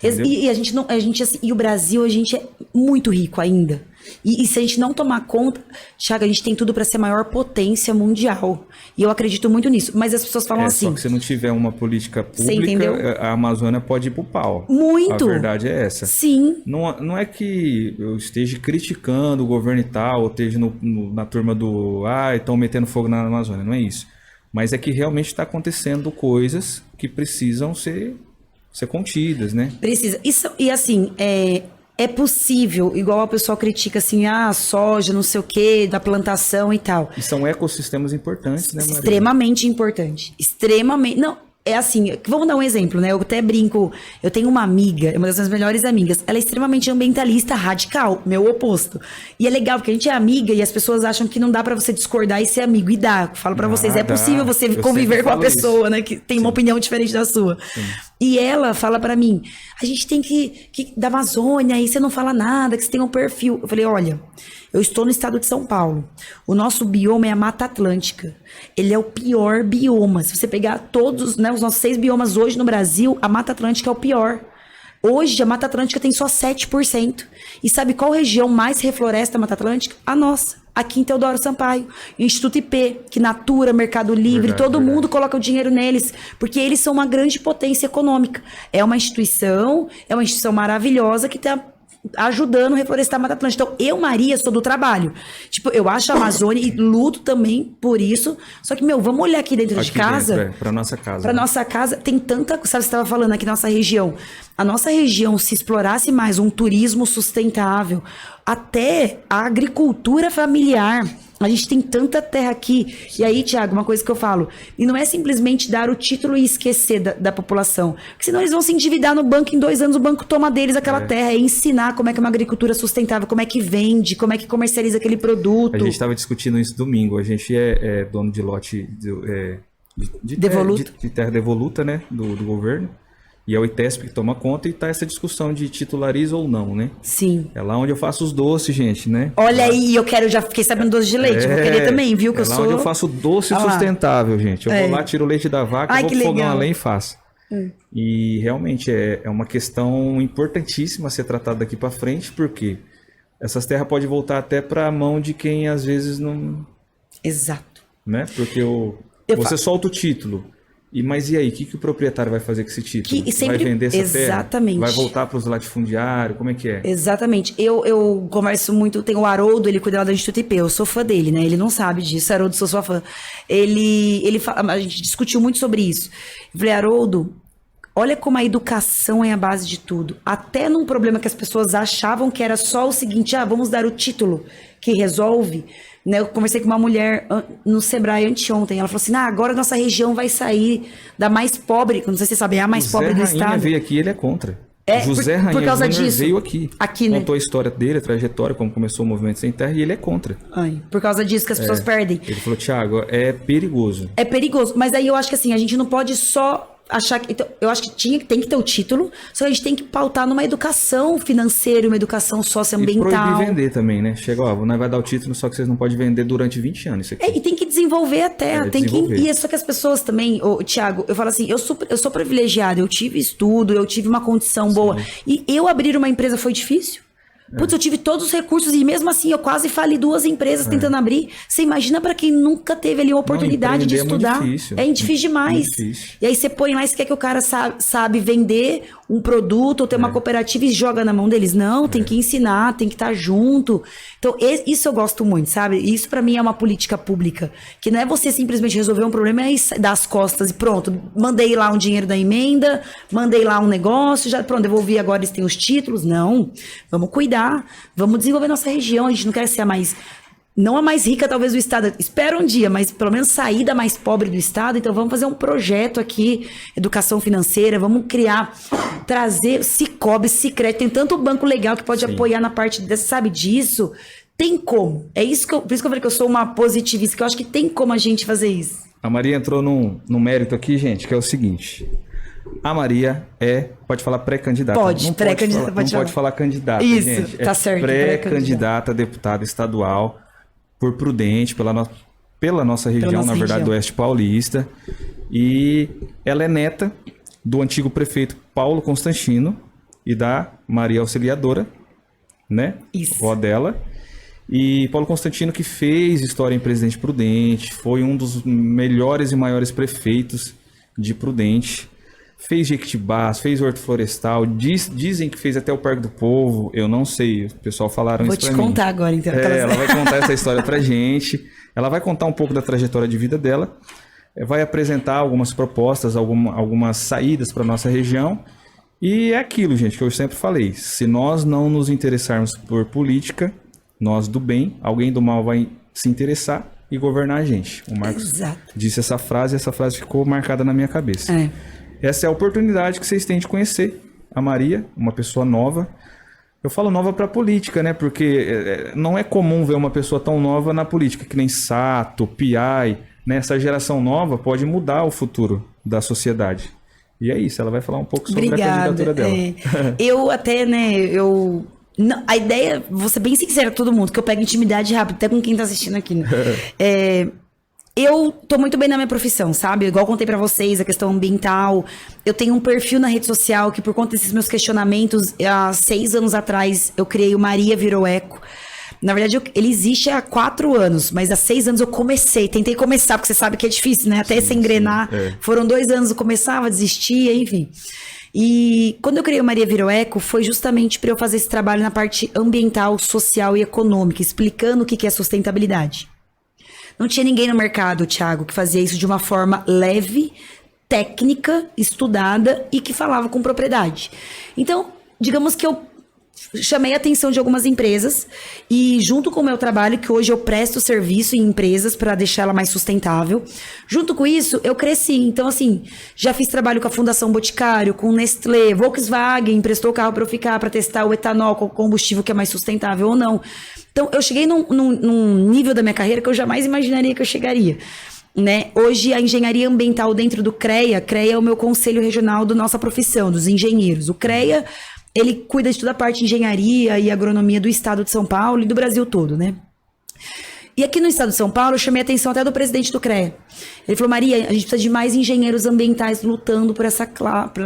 E a gente não, assim, e o Brasil, a gente é muito rico ainda. E se a gente não tomar conta, Thiago, a gente tem tudo para ser a maior potência mundial. E eu acredito muito nisso. Mas as pessoas falam assim. Só que se não tiver uma política Você pública, entendeu? a Amazônia pode ir pro pau. Muito. A verdade é essa. Sim. Não é que eu esteja criticando o governo e tal, ou esteja na turma do estão metendo fogo na Amazônia, não é isso. Mas é que realmente está acontecendo coisas que precisam ser contidas, né? Precisa. Isso, e assim, é possível, igual a pessoa critica assim, soja, não sei o quê, da plantação e tal. E são ecossistemas importantes, né, Maria? Extremamente importante. Extremamente. Não, é assim, vamos dar um exemplo, né? Eu até brinco, eu tenho uma amiga, uma das minhas melhores amigas, ela é extremamente ambientalista, radical, meu oposto. E é legal, porque a gente é amiga e as pessoas acham que não dá pra você discordar e ser amigo. E dá, falo pra vocês, é dá. possível você Eu conviver sempre com a falo pessoa, isso. né? Que tem uma opinião diferente da sua. E ela fala pra mim, a gente tem que da Amazônia, aí você não fala nada, que você tem um perfil. Eu falei, olha, eu estou no estado de São Paulo. O nosso bioma é a Mata Atlântica. Ele é o pior bioma. Se você pegar todos, né, os nossos 6 biomas hoje no Brasil, a Mata Atlântica é o pior. Hoje, a Mata Atlântica tem só 7%. E sabe qual região mais refloresta a Mata Atlântica? A nossa. Aqui em Teodoro Sampaio, Instituto IP, que Natura, Mercado Livre, todo mundo coloca o dinheiro neles, porque eles são uma grande potência econômica. É uma instituição maravilhosa que está ajudando a reflorestar a Mata Atlântica. Então, eu, Maria, sou do trabalho. Tipo, eu acho a Amazônia e luto também por isso. Só que, vamos olhar aqui dentro de casa. Para nossa casa. Para nossa casa, tem tanta... Sabe, você estava falando aqui, nossa região. A nossa região, se explorasse mais um turismo sustentável, até a agricultura familiar... A gente tem tanta terra aqui. E aí, Thiago, uma coisa que eu falo. E não é simplesmente dar o título e esquecer da população. Porque senão eles vão se endividar no banco. Em 2 anos o banco toma deles aquela terra. É ensinar como é que é uma agricultura sustentável. Como é que vende. Como é que comercializa aquele produto. A gente estava discutindo isso domingo. A gente é dono de lote de terra devoluta, né? Do governo. E é o ITESP que toma conta e tá essa discussão de titulariza ou não, né? Sim. É lá onde eu faço os doces, gente, né? Olha aí, já fiquei sabendo doce de leite. Vou querer também, viu? Que eu lá sou... onde eu faço doce sustentável, gente. Eu vou lá, tiro o leite da vaca, Ai, vou pro que fogão legal. além e faço. E realmente é uma questão importantíssima a ser tratada daqui para frente, porque essas terras podem voltar até para a mão de quem às vezes não... Exato. Né? Porque você solta o título. Mas e aí, o que o proprietário vai fazer com esse título? Vai vender essa terra? Exatamente. Vai voltar para os latifundiários? Como é que é? Exatamente. Eu converso muito, tem o Haroldo, ele cuida lá do Instituto IP, eu sou fã dele, né? Ele não sabe disso, Haroldo, sou sua fã. Ele fala, a gente discutiu muito sobre isso. Eu falei, Haroldo, Olha como a educação é a base de tudo. Até num problema que as pessoas achavam que era só o seguinte, vamos dar o título que resolve. Né? Eu conversei com uma mulher no Sebrae anteontem. Ela falou assim, agora nossa região vai sair da mais pobre, não sei se você sabe, é a mais pobre do Rainha estado. Veio aqui, ele é contra. José Rainha por causa Júnior disso, veio aqui, né? contou a história dele, a trajetória, como começou o Movimento Sem Terra, e ele é contra. Por causa disso que as pessoas perdem. Ele falou, Thiago, é perigoso. É perigoso, mas aí eu acho que assim, a gente não pode só achar que... Então, eu acho que tem que ter o título, só que a gente tem que pautar numa educação financeira, uma educação socioambiental. E proibir vender também, né? Chega, nós vai dar o título, só que vocês não podem vender durante 20 anos isso aqui. E tem que desenvolver a terra, e só que as pessoas também, Thiago, eu falo assim, eu sou privilegiada, eu tive estudo, eu tive uma condição boa, e eu abrir uma empresa foi difícil. Putz, eu tive todos os recursos e mesmo assim eu quase fali 2 empresas tentando abrir. Você imagina pra quem nunca teve ali uma oportunidade de estudar. É difícil demais. E aí você põe lá e você quer que o cara sabe vender um produto ou ter uma cooperativa e joga na mão deles. Não, tem que ensinar, tem que estar junto. Então, isso eu gosto muito, sabe? Isso pra mim é uma política pública. Que não é você simplesmente resolver um problema e dar as costas e pronto. Mandei lá um dinheiro da emenda, mandei lá um negócio, já pronto, devolvi, agora eles têm os títulos. Não, vamos cuidar. Vamos desenvolver nossa região. A gente não quer ser não a mais rica talvez do estado, espera um dia, mas pelo menos sair da mais pobre do estado. Então vamos fazer um projeto aqui, educação financeira, vamos trazer Cicobi, Sicredi, tem tanto banco legal que pode apoiar na parte dessa, sabe disso? Tem como. Por isso que eu falei que eu sou uma positivista, que eu acho que tem como a gente fazer isso. A Maria entrou num mérito aqui, gente, que é o seguinte... A Maria pode falar pré-candidata. Pode, pré-candidata. Não pode falar candidata, isso, gente. Tá certo. Pré-candidata a deputada estadual por Prudente, pela nossa região, na verdade, do Oeste Paulista. E ela é neta do antigo prefeito Paulo Constantino e da Maria Auxiliadora, né? Isso. Vó dela. E Paulo Constantino, que fez história em Presidente Prudente, foi um dos melhores e maiores prefeitos de Prudente. Fez Jequitibás, fez Horto Florestal, dizem que fez até o Parque do Povo, eu não sei, o pessoal falaram isso pra mim. Vou te contar agora, então. Ela vai contar essa história pra gente, ela vai contar um pouco da trajetória de vida dela, vai apresentar algumas propostas, algumas saídas para nossa região, e é aquilo, gente, que eu sempre falei, se nós não nos interessarmos por política, nós do bem, alguém do mal vai se interessar e governar a gente. O Marcos disse essa frase, e essa frase ficou marcada na minha cabeça. Essa é a oportunidade que vocês têm de conhecer a Maria, uma pessoa nova. Eu falo nova para política, né? Porque não é comum ver uma pessoa tão nova na política, que nem Sato, Piai, né? Essa geração nova pode mudar o futuro da sociedade. E é isso, ela vai falar um pouco sobre a candidatura dela. Eu até, né, não, a ideia, vou ser bem sincera com todo mundo, que eu pego intimidade rápido, até com quem tá assistindo aqui, né? Eu tô muito bem na minha profissão, sabe? Igual contei pra vocês, a questão ambiental. Eu tenho um perfil na rede social que, por conta desses meus questionamentos, há 6 anos atrás, eu criei o Maria Virou Eco. Na verdade, ele existe há 4 anos, mas há 6 anos eu tentei começar, porque você sabe que é difícil, né? Até se engrenar. Foram 2 anos, eu começava, desistia, enfim. E quando eu criei o Maria Virou Eco, foi justamente para eu fazer esse trabalho na parte ambiental, social e econômica, explicando o que é sustentabilidade. Não tinha ninguém no mercado, Thiago, que fazia isso de uma forma leve, técnica, estudada e que falava com propriedade. Então, digamos que eu chamei a atenção de algumas empresas e junto com o meu trabalho, que hoje eu presto serviço em empresas para deixar ela mais sustentável, junto com isso eu cresci. Então assim, já fiz trabalho com a Fundação Boticário, com Nestlé, Volkswagen emprestou o carro para eu ficar para testar o etanol com combustível que é mais sustentável ou não. Então eu cheguei num nível da minha carreira que eu jamais imaginaria que eu chegaria. Né? Hoje a engenharia ambiental dentro do CREA é o meu conselho regional da nossa profissão, dos engenheiros. O CREA, ele cuida de toda a parte de engenharia e agronomia do estado de São Paulo e do Brasil todo, né? E aqui no estado de São Paulo, eu chamei a atenção até do presidente do CREA. Ele falou, Maria, a gente precisa de mais engenheiros ambientais lutando pela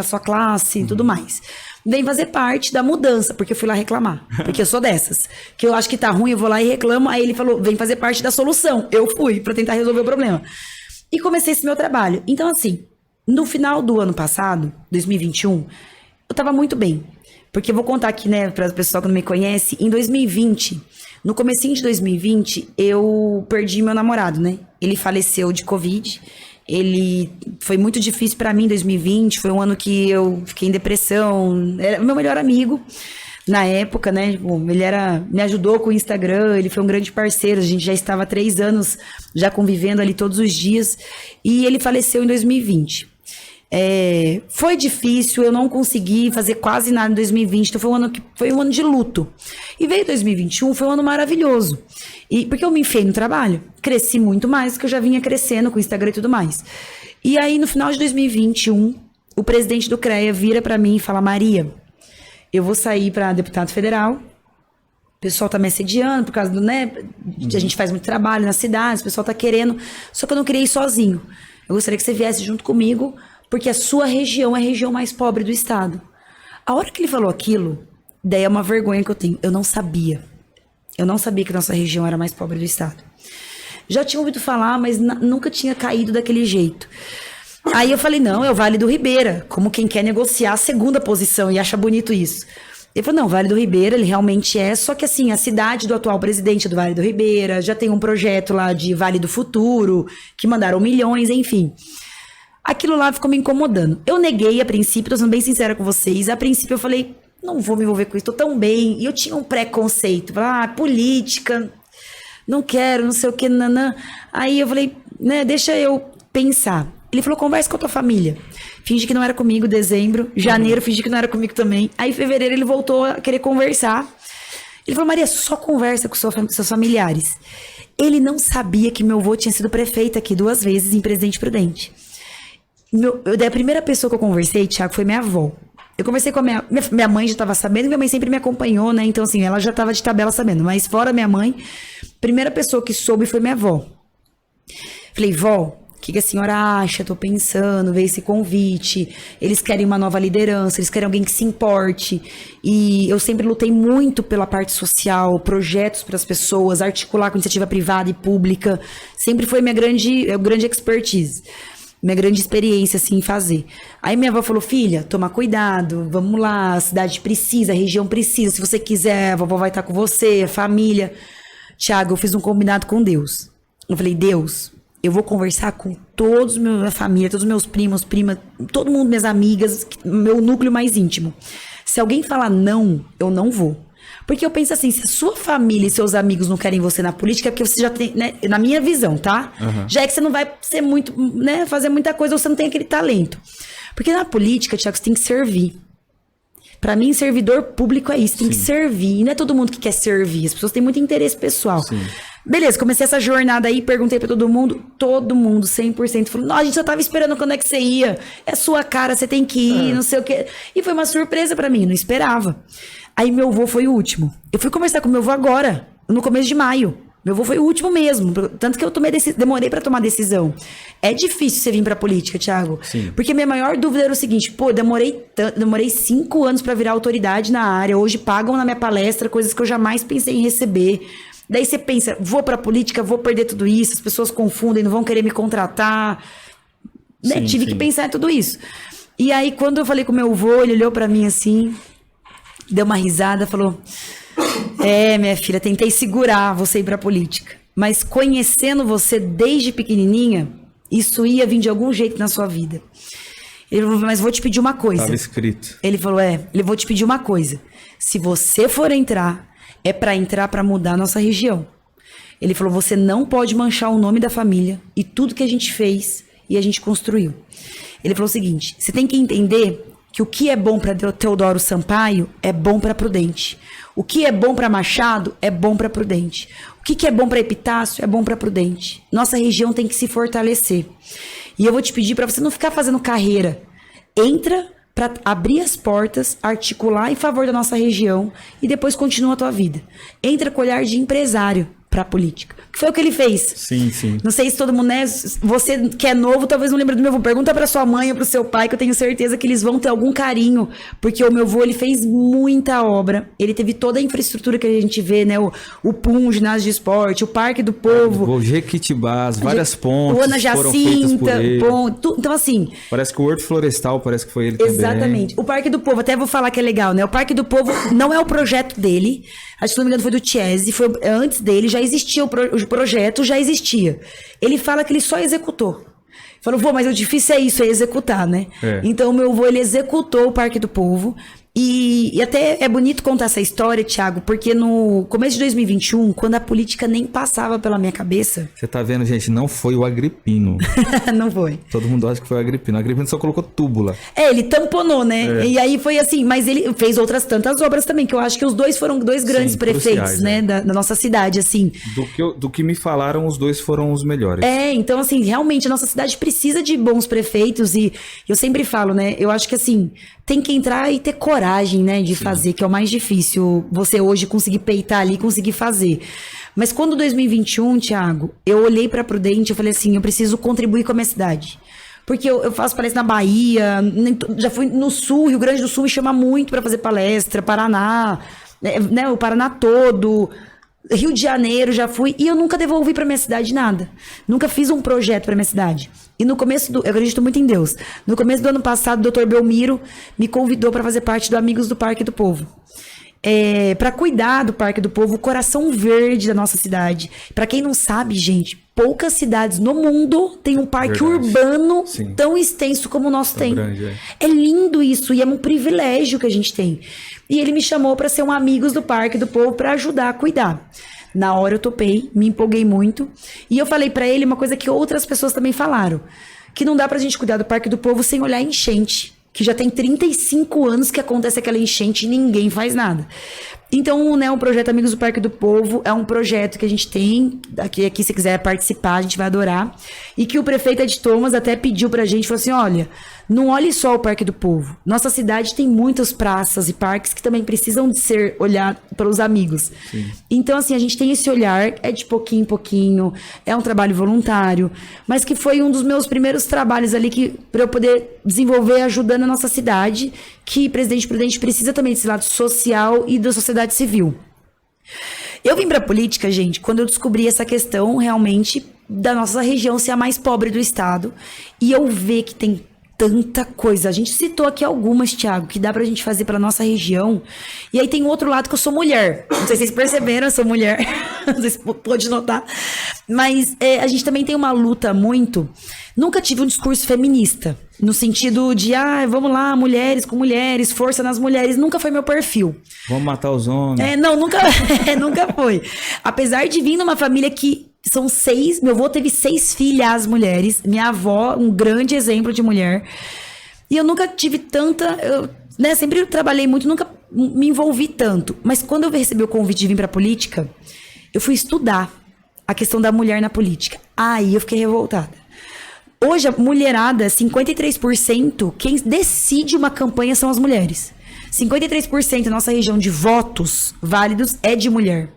sua classe e tudo mais. Vem fazer parte da mudança, porque eu fui lá reclamar. Porque eu sou dessas. Que eu acho que tá ruim, eu vou lá e reclamo. Aí ele falou, vem fazer parte da solução. Eu fui para tentar resolver o problema. E comecei esse meu trabalho. Então, assim, no final do ano passado, 2021, eu tava muito bem. Porque eu vou contar aqui, né, para o pessoal que não me conhece, em 2020, no comecinho de 2020, eu perdi meu namorado, né? Ele faleceu de Covid Ele foi muito difícil pra mim em 2020, foi um ano que eu fiquei em depressão. Era o meu melhor amigo na época, né? Tipo, me ajudou com o Instagram, ele foi um grande parceiro, a gente já estava há 3 anos já convivendo ali todos os dias, e ele faleceu em 2020. Foi difícil, eu não consegui fazer quase nada em 2020, então foi um ano de luto. E veio 2021, foi um ano maravilhoso. Porque eu me enfiei no trabalho, cresci muito mais do que eu já vinha crescendo com o Instagram e tudo mais. E aí, no final de 2021, o presidente do CREA vira pra mim e fala: Maria, eu vou sair para deputado federal, o pessoal tá me assediando por causa do, né, a gente faz muito trabalho nas cidades, o pessoal tá querendo, só que eu não queria ir sozinho. Eu gostaria que você viesse junto comigo, porque a sua região é a região mais pobre do estado. A hora que ele falou aquilo, daí é uma vergonha que eu tenho. Eu não sabia que a nossa região era a mais pobre do estado. Já tinha ouvido falar, mas nunca tinha caído daquele jeito. Aí eu falei, não, é o Vale do Ribeira, como quem quer negociar a segunda posição e acha bonito isso. Ele falou, não, Vale do Ribeira, ele realmente é, só que assim, a cidade do atual presidente é do Vale do Ribeira, já tem um projeto lá de Vale do Futuro, que mandaram milhões, enfim. Aquilo lá ficou me incomodando. Eu neguei a princípio, tô sendo bem sincera com vocês, a princípio eu falei, não vou me envolver com isso, tô tão bem, e eu tinha um preconceito, política, não quero, não sei o que, nanã. Aí eu falei, né, deixa eu pensar. Ele falou, conversa com a tua família. Finge que não era comigo, dezembro. Janeiro, fingi que não era comigo também. Aí, em fevereiro, ele voltou a querer conversar. Ele falou, Maria, só conversa com seus familiares. Ele não sabia que meu avô tinha sido prefeito aqui 2 vezes em Presidente Prudente. Daí a primeira pessoa que eu conversei, Thiago, foi minha avó. Eu conversei com a minha mãe, já estava sabendo, minha mãe sempre me acompanhou, né? Então, assim, ela já estava de tabela sabendo. Mas fora minha mãe, a primeira pessoa que soube foi minha avó. Falei, vó, o que a senhora acha? Tô pensando, veio esse convite. Eles querem uma nova liderança, eles querem alguém que se importe. E eu sempre lutei muito pela parte social, projetos para as pessoas, articular com iniciativa privada e pública. Sempre foi minha grande expertise, minha grande experiência, assim, em fazer. Aí minha avó falou, filha, toma cuidado, vamos lá, a cidade precisa, a região precisa. Se você quiser, a vovó vai estar com você, a família. Thiago, eu fiz um combinado com Deus. Eu falei, Deus, eu vou conversar com todos minha família, todos os meus primos, primas, todo mundo, minhas amigas, meu núcleo mais íntimo. Se alguém falar não, eu não vou. Porque eu penso assim, se a sua família e seus amigos não querem você na política, é porque você já tem, né, na minha visão, tá? Uhum. Já é que você não vai ser muito, né, fazer muita coisa, ou você não tem aquele talento. Porque na política, Thiago, você tem que servir. Pra mim, servidor público é isso, tem que servir. E não é todo mundo que quer servir, as pessoas têm muito interesse pessoal. Sim. Beleza, comecei essa jornada aí, perguntei pra todo mundo, 100% falou, não, a gente só tava esperando quando é que você ia, é sua cara, você tem que ir, não sei o quê. E foi uma surpresa pra mim, não esperava. Aí meu avô foi o último. Eu fui conversar com meu avô agora, no começo de maio. Meu avô foi o último mesmo, tanto que eu demorei pra tomar decisão. É difícil você vir pra política, Thiago. Sim. Porque minha maior dúvida era o seguinte, pô, demorei 5 anos pra virar autoridade na área, hoje pagam na minha palestra coisas que eu jamais pensei em receber. Daí você pensa, vou pra política, vou perder tudo isso, as pessoas confundem, não vão querer me contratar. Né? Tive que pensar em tudo isso. E aí, quando eu falei com meu avô, ele olhou pra mim assim, deu uma risada, falou, minha filha, tentei segurar você ir pra política, mas conhecendo você desde pequenininha, isso ia vir de algum jeito na sua vida. Ele falou, mas vou te pedir uma coisa. Estava escrito. Ele falou, vou te pedir uma coisa. Se você for entrar, é pra entrar pra mudar a nossa região. Ele falou, você não pode manchar o nome da família e tudo que a gente fez e a gente construiu. Ele falou o seguinte, você tem que entender que o que é bom para Teodoro Sampaio é bom para Prudente. O que é bom para Machado é bom para Prudente. O que é bom para Epitácio é bom para Prudente. Nossa região tem que se fortalecer. E eu vou te pedir para você não ficar fazendo carreira. Entra para abrir as portas, articular em favor da nossa região e depois continua a tua vida. Entra com olhar de empresário para a política. Que foi o que ele fez. Sim, sim. Não sei se todo mundo, né? Você que é novo, talvez não lembre do meu avô. Pergunta para sua mãe ou pro seu pai, que eu tenho certeza que eles vão ter algum carinho, porque o meu avô, ele fez muita obra. Ele teve toda a infraestrutura que a gente vê, né? O PUM, o ginásio de esporte, o Parque do Povo. O Jequitibás, várias pontes. O Ana Jacinta, então assim. Parece que o Horto Florestal, parece que foi ele também. Exatamente. O Parque do Povo, até vou falar que é legal, né? O Parque do Povo não é o projeto dele. Acho que, se não me engano, foi do Chiesi, foi antes dele, já existia o projeto, já existia. Ele fala que ele só executou. Falou, vô, mas o difícil é isso, é executar, né? É. Então, meu avô, ele executou o Parque do Povo. E até é bonito contar essa história, Thiago, porque no começo de 2021, quando a política nem passava pela minha cabeça... Você tá vendo, gente, não foi o Agripino. Não foi. Todo mundo acha que foi o Agripino. O Agripino só colocou túbula. Ele tamponou, né? É. E aí foi assim, mas ele fez outras tantas obras também, que eu acho que os dois foram dois grandes Sim, prefeitos, cruciais, né, né? da nossa cidade, assim. Do que me falaram, os dois foram os melhores. Então assim, realmente a nossa cidade precisa de bons prefeitos e eu sempre falo, né, eu acho que assim, tem que entrar e ter coragem, né, de fazer, que é o mais difícil, você hoje conseguir peitar ali e conseguir fazer. Mas quando 2021, Thiago, eu olhei pra Prudente, eu falei assim, eu preciso contribuir com a minha cidade. Porque eu faço palestra na Bahia, já fui no Sul, Rio Grande do Sul me chama muito pra fazer palestra, Paraná, né, o Paraná todo, Rio de Janeiro já fui, e eu nunca devolvi pra minha cidade nada. Nunca fiz um projeto pra minha cidade. E no começo eu acredito muito em Deus. No começo do ano passado, o Dr. Belmiro me convidou pra fazer parte do Amigos do Parque do Povo. Para cuidar do Parque do Povo, o coração verde da nossa cidade. Para quem não sabe, gente, poucas cidades no mundo têm um parque Verdade. urbano Sim. tão extenso como o nosso tem. grande, é. É lindo isso e é um privilégio que a gente tem. E ele me chamou para ser um Amigos do Parque do Povo para ajudar a cuidar. Na hora eu topei, me empolguei muito. E eu falei para ele uma coisa que outras pessoas também falaram. Que não dá pra gente cuidar do Parque do Povo sem olhar a enchente. Que já tem 35 anos que acontece aquela enchente e ninguém faz nada. Então, né, o projeto Amigos do Parque do Povo é um projeto que a gente tem, aqui se quiser participar, a gente vai adorar. E que o prefeito Ed Thomas até pediu pra gente, falou assim, olha, não olhe só o Parque do Povo. Nossa cidade tem muitas praças e parques que também precisam de ser olhados pelos amigos. Sim. Então, assim, a gente tem esse olhar, é de pouquinho em pouquinho, é um trabalho voluntário, mas que foi um dos meus primeiros trabalhos ali para eu poder desenvolver ajudando a nossa cidade, que Presidente Prudente precisa também desse lado social e da sociedade civil. Eu vim pra política, gente, quando eu descobri essa questão realmente da nossa região ser a mais pobre do estado e eu ver que tem tanta coisa. A gente citou aqui algumas, Thiago, que dá pra gente fazer pela nossa região. E aí tem o outro lado que eu sou mulher. Não sei se vocês perceberam, eu sou mulher. Não sei se pode notar. Mas a gente também tem uma luta muito... Nunca tive um discurso feminista. No sentido de, vamos lá, mulheres com mulheres, força nas mulheres. Nunca foi meu perfil. Vamos matar os homens. Não, nunca foi. Apesar de vir numa família que são 6, meu avô teve 6 filhas mulheres, minha avó, um grande exemplo de mulher. E eu nunca tive tanta, sempre trabalhei muito, nunca me envolvi tanto. Mas quando eu recebi o convite de vir pra política, eu fui estudar a questão da mulher na política. Aí eu fiquei revoltada. Hoje, a mulherada, 53%, quem decide uma campanha são as mulheres. 53% da nossa região de votos válidos é de mulher.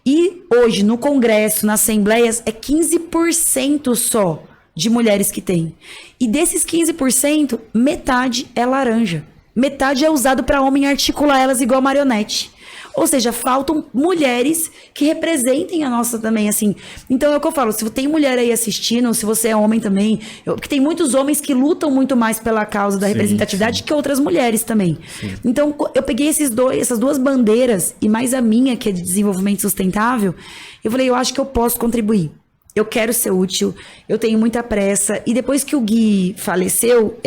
E hoje, no Congresso, nas assembleias, é 15% só de mulheres que tem. E desses 15%, metade é laranja. Metade é usado para homem articular elas igual marionete. Ou seja, faltam mulheres que representem a nossa também, assim. Então é o que eu falo, se tem mulher aí assistindo, se você é homem também, porque tem muitos homens que lutam muito mais pela causa da representatividade que outras mulheres também. Sim. Então eu peguei essas duas bandeiras, e mais a minha, que é de desenvolvimento sustentável, eu falei, eu acho que eu posso contribuir. Eu quero ser útil, eu tenho muita pressa. E depois que o Gui faleceu,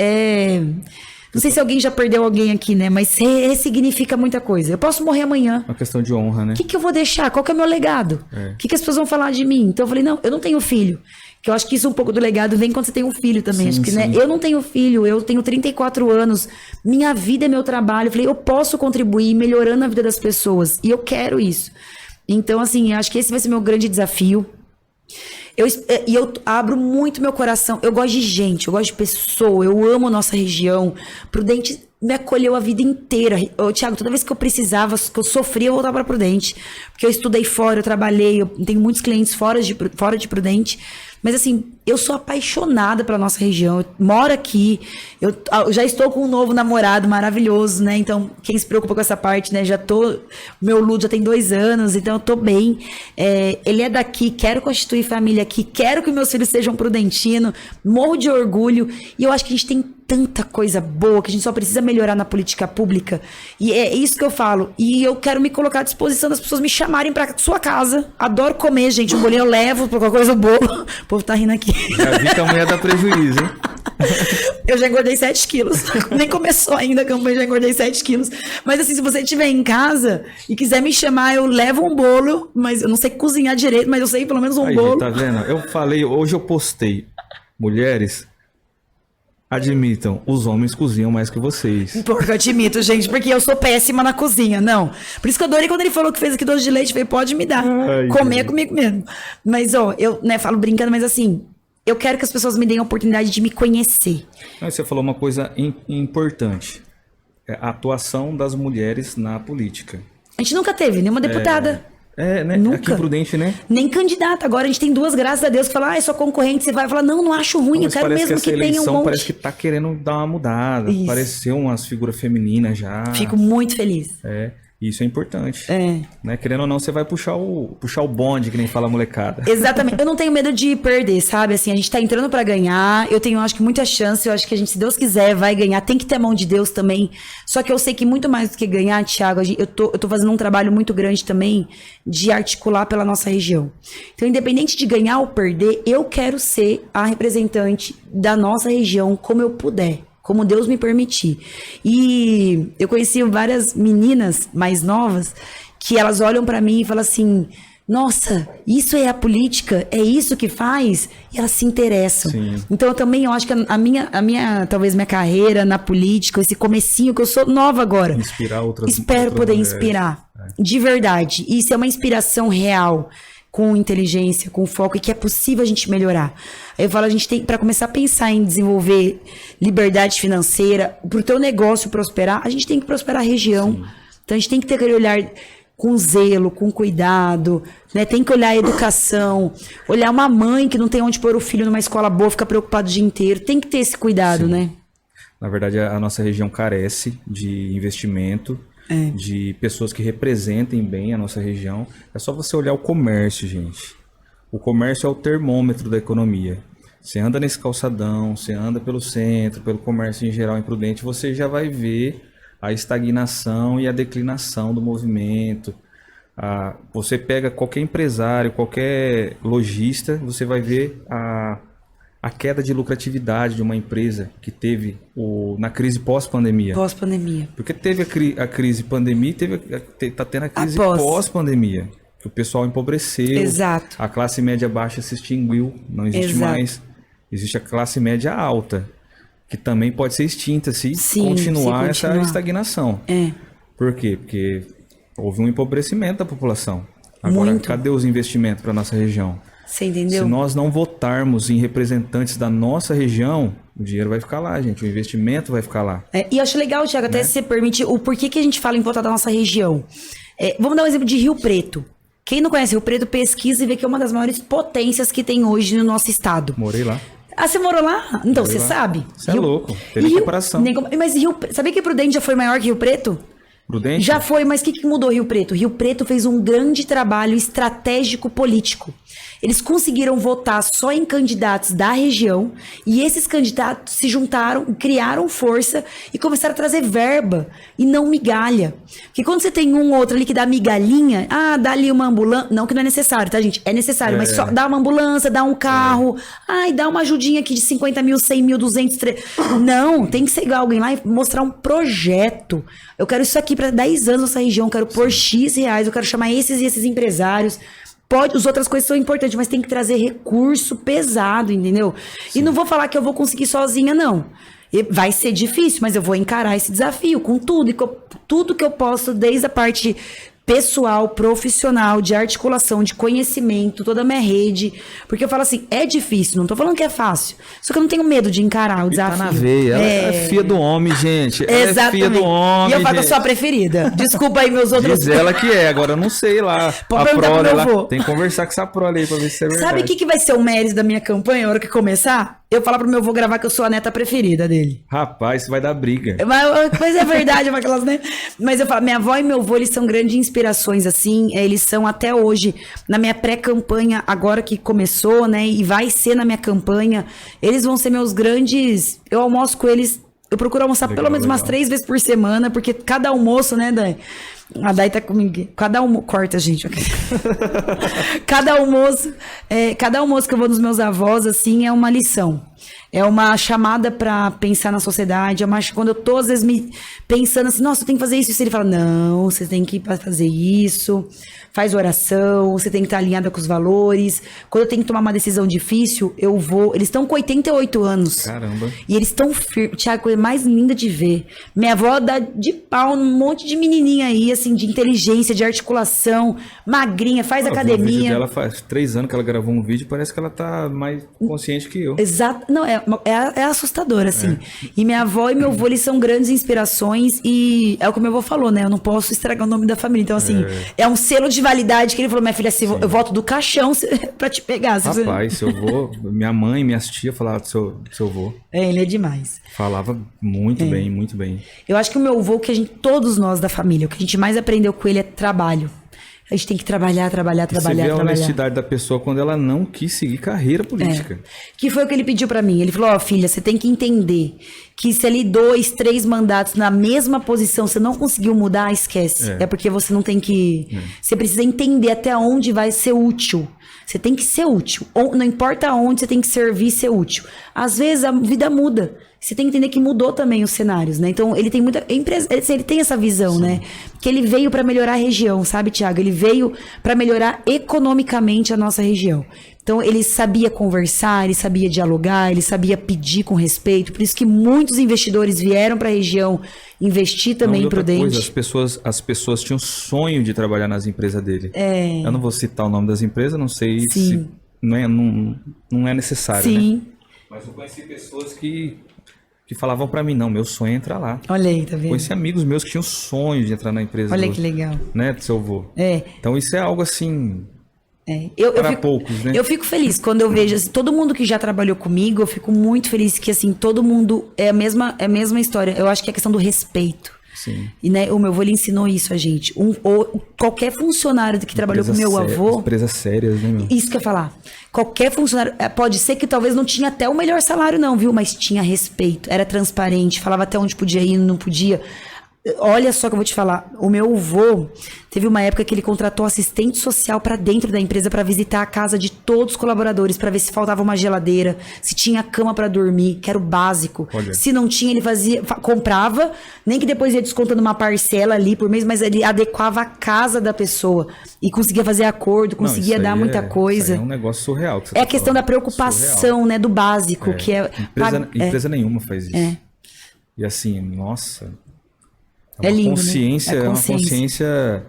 não sei se alguém já perdeu alguém aqui, né? Mas ressignifica muita coisa. Eu posso morrer amanhã. Uma questão de honra, né? O que eu vou deixar? Qual que é o meu legado? O que as pessoas vão falar de mim? Então eu falei, não, eu não tenho filho. Que eu acho que isso um pouco do legado vem quando você tem um filho também. Sim, acho que, sim. né? Eu não tenho filho, eu tenho 34 anos. Minha vida é meu trabalho. Eu falei, eu posso contribuir melhorando a vida das pessoas. E eu quero isso. Então, assim, acho que esse vai ser meu grande desafio. Eu abro muito meu coração. Eu gosto de gente, eu gosto de pessoa, eu amo nossa região. Prudente me acolheu a vida inteira. Thiago, toda vez que eu precisava, que eu sofria, eu voltava para Prudente. Porque eu estudei fora, eu trabalhei, eu tenho muitos clientes fora de Prudente. Mas assim, eu sou apaixonada pela nossa região. Eu moro aqui, eu já estou com um novo namorado maravilhoso, né? Então, quem se preocupa com essa parte, né? Meu Ludo já tem 2 anos, então eu tô bem. Ele é daqui, quero constituir família aqui, quero que meus filhos sejam prudentinos, morro de orgulho. E eu acho que a gente tem tanta coisa boa que a gente só precisa melhorar na política pública. E é isso que eu falo. E eu quero me colocar à disposição das pessoas me chamarem pra sua casa. Adoro comer, gente. Um bolinho eu levo, qualquer coisa, o bolo. O povo tá rindo aqui. Já vi que a mulher dá prejuízo, hein? Eu já engordei 7 quilos. Nem começou ainda a campanha, já engordei 7 quilos. Mas assim, se você estiver em casa e quiser me chamar, eu levo um bolo. Mas eu não sei cozinhar direito, mas eu sei pelo menos um Aí, bolo. tá vendo? Eu falei, hoje eu postei. Mulheres, admitam, os homens cozinham mais que vocês. Porque eu admito, gente, porque eu sou péssima na cozinha, não. Por isso que eu adorei quando ele falou que fez aqui doce de leite, eu falei, pode me dar. Ai, comer gente. comigo mesmo. Mas, ó, eu, né, falo brincando, mas assim, eu quero que as pessoas me deem a oportunidade de me conhecer. Aí você falou uma coisa importante. É a atuação das mulheres na política. A gente nunca teve nenhuma deputada. Né? Nunca. Aqui em Prudente, né? Nem candidata. Agora a gente tem 2, graças a Deus, que falam, é sua concorrente, você vai falar, não acho ruim, eu Mas quero parece mesmo essa que tenha um eleição monte. parece que tá querendo dar uma mudada. Isso. Apareceu umas figuras femininas já. Fico muito feliz. Isso é importante. É. Né? Querendo ou não, você vai puxar o bonde, que nem fala a molecada. Exatamente. Eu não tenho medo de perder, sabe? Assim, a gente tá entrando pra ganhar. Eu tenho, acho que, muita chance. Eu acho que a gente, se Deus quiser, vai ganhar. Tem que ter a mão de Deus também. Só que eu sei que muito mais do que ganhar, Thiago, eu tô fazendo um trabalho muito grande também de articular pela nossa região. Então, independente de ganhar ou perder, eu quero ser a representante da nossa região como eu puder. Como Deus me permitir. E eu conheci várias meninas mais novas que elas olham pra mim e falam assim, nossa, isso é a política? É isso que faz? E elas se interessam. Sim. Então eu também eu acho que talvez minha carreira na política, esse comecinho, que eu sou nova agora. Inspirar outras Espero poder mulheres. inspirar. De verdade. Isso é uma inspiração real. Com inteligência, com foco, e que é possível a gente melhorar. Aí eu falo, a gente tem, para começar a pensar em desenvolver liberdade financeira, pro teu negócio prosperar, a gente tem que prosperar a região. Sim. Então a gente tem que ter aquele olhar com zelo, com cuidado, né? Tem que olhar a educação, olhar uma mãe que não tem onde pôr o filho numa escola boa, fica preocupado o dia inteiro. Tem que ter esse cuidado, Sim. né? Na verdade, a nossa região carece de investimento, de pessoas que representem bem a nossa região. É só você olhar o comércio, gente. O comércio é o termômetro da economia. Você anda nesse calçadão, você anda pelo centro, pelo comércio em geral em Prudente, você já vai ver a estagnação e a declinação do movimento. Você pega qualquer empresário, qualquer lojista, você vai ver a queda de lucratividade de uma empresa que teve na crise pós-pandemia. Pós-pandemia. Porque teve a crise pandemia e está tendo a crise pós-pandemia. Que o pessoal empobreceu. Exato. A classe média baixa se extinguiu, não existe mais. Existe a classe média alta, que também pode ser extinta se continuar essa estagnação. Por quê? Porque houve um empobrecimento da população. Agora, cadê os investimentos para nossa região? Você entendeu? Se nós não votarmos em representantes da nossa região, o dinheiro vai ficar lá, gente. O investimento vai ficar lá. E eu acho legal, Thiago, até se você permite, o porquê que a gente fala em votar da nossa região. Vamos dar um exemplo de Rio Preto. Quem não conhece Rio Preto, pesquisa e vê que é uma das maiores potências que tem hoje no nosso estado. Morei lá. Você morou lá? Então, você sabe. Você é louco. Teve comparação. Mas sabia que Prudente já foi maior que Rio Preto? Prudente? Já foi, mas o que mudou Rio Preto? Rio Preto fez um grande trabalho estratégico político. Eles conseguiram votar só em candidatos da região e esses candidatos se juntaram, criaram força e começaram a trazer verba e não migalha. Porque quando você tem um ou outro ali que dá migalhinha, dá ali uma ambulância, não que não é necessário, tá, gente? É necessário, mas só dá uma ambulância, dá um carro, dá uma ajudinha aqui de 50 mil, 100 mil, 200, 300. Não, tem que chegar alguém lá e mostrar um projeto. Eu quero isso aqui para 10 anos nessa região, eu quero pôr X reais, eu quero chamar esses e esses empresários. As outras coisas são importantes, mas tem que trazer recurso pesado, entendeu? Sim. E não vou falar que eu vou conseguir sozinha, não. Vai ser difícil, mas eu vou encarar esse desafio com tudo. Tudo que eu posso, desde a parte pessoal, profissional, de articulação, de conhecimento, toda a minha rede. Porque eu falo assim, é difícil, não tô falando que é fácil. Só que eu não tenho medo de encarar o desafio. Tá na veia, ela é filha do homem, gente. Ela é filha do homem, e eu falo, a sua preferida. Desculpa aí, meus outros... Diz ela que é, agora eu não sei lá. Pode perguntar pro meu avô. Tem que conversar com essa prole aí pra ver se é verdade. Sabe o que vai ser o mérito da minha campanha na hora que começar? Eu falo pro meu avô gravar que eu sou a neta preferida dele. Rapaz, isso vai dar briga. Mas é verdade, aquelas, né? Mas eu falo, minha avó e meu avô, eles são grandes inspirações, assim. Eles são até hoje, na minha pré-campanha, agora que começou, né? E vai ser na minha campanha. Eles vão ser meus grandes... Eu almoço com eles... Eu procuro almoçar Legal, pelo menos umas legal. 3 vezes por semana, porque cada almoço, né, Dai? A Dai tá comigo. Cada almoço... Corta, gente. Cada almoço que eu vou nos meus avós, assim, é uma lição. É uma chamada pra pensar na sociedade. É uma, quando eu tô, às vezes, pensando assim, nossa, eu tenho que fazer isso. E ele fala, não, você tem que fazer isso. Faz oração, você tem que estar alinhada com os valores. Quando eu tenho que tomar uma decisão difícil, eu vou... Eles estão com 88 anos. Caramba. E eles estão firmes. Tiago, coisa mais linda de ver. Minha avó dá de pau num monte de menininha aí, assim, de inteligência, de articulação, magrinha, faz Eu vi um vídeo academia. dela faz 3 anos que ela gravou um vídeo, parece que ela tá mais consciente que eu. Exato. Não, é assustador, assim. E minha avó e meu avô, eles são grandes inspirações e é o que o meu avô falou, né? Eu não posso estragar o nome da família. Então, assim, é um selo de validade que ele falou, minha filha, assim, eu volto do caixão pra te pegar. Rapaz, seu avô, minha mãe e minhas tias falavam do seu avô. Ele é demais. Falava muito bem, muito bem. Eu acho que o meu avô, todos nós da família, o que a gente mais aprendeu com ele é trabalho. A gente tem que trabalhar. Você vê a honestidade da pessoa quando ela não quis seguir carreira política. Que foi o que ele pediu pra mim. Ele falou, ó, filha, você tem que entender que se ali 2, 3 mandatos na mesma posição, você não conseguiu mudar, esquece. É porque você não tem que... Você precisa entender até onde vai ser útil. Você tem que ser útil. Ou, não importa onde, você tem que servir e ser útil. Às vezes a vida muda. Você tem que entender que mudou também os cenários, né? Então, ele tem muita... Ele tem essa visão, né? Que ele veio pra melhorar a região, sabe, Tiago? Ele veio pra melhorar economicamente a nossa região. Então, ele sabia conversar, ele sabia dialogar, ele sabia pedir com respeito. Por isso que muitos investidores vieram pra região investir também em Prudente. As pessoas tinham sonho de trabalhar nas empresas dele. Eu não vou citar o nome das empresas, não sei se... Não é necessário, Sim. né? Mas eu conheci pessoas que falavam pra mim, não, meu sonho é entrar lá. Olha aí, tá vendo? Conheci amigos meus que tinham sonho de entrar na empresa. Olha que legal. Né, do seu avô. É. Então isso é algo assim... Para poucos, né? Eu fico feliz quando eu vejo assim, todo mundo que já trabalhou comigo, eu fico muito feliz que assim, todo mundo é a mesma história. Eu acho que é a questão do respeito. Sim. E né, o meu avô ele ensinou isso a gente. Qualquer funcionário que trabalhou com meu avô. Empresas sérias, né, meu? Isso que eu ia falar. Qualquer funcionário. Pode ser que talvez não tinha até o melhor salário, não, viu? Mas tinha respeito, era transparente, falava até onde podia ir, não podia. Olha só que eu vou te falar. O meu avô teve uma época que ele contratou assistente social pra dentro da empresa pra visitar a casa de todos os colaboradores, pra ver se faltava uma geladeira, se tinha cama pra dormir, que era o básico. Olha. Se não tinha, ele comprava, nem que depois ia descontando uma parcela ali por mês, mas ele adequava a casa da pessoa e conseguia fazer acordo, conseguia dar muita coisa. Isso aí é um negócio surreal. Que você É tá a questão falando. da preocupação, Surreal. né, do básico, que é... Empresa nenhuma faz isso. É. E assim, nossa... É lindo, consciência, né? É uma consciência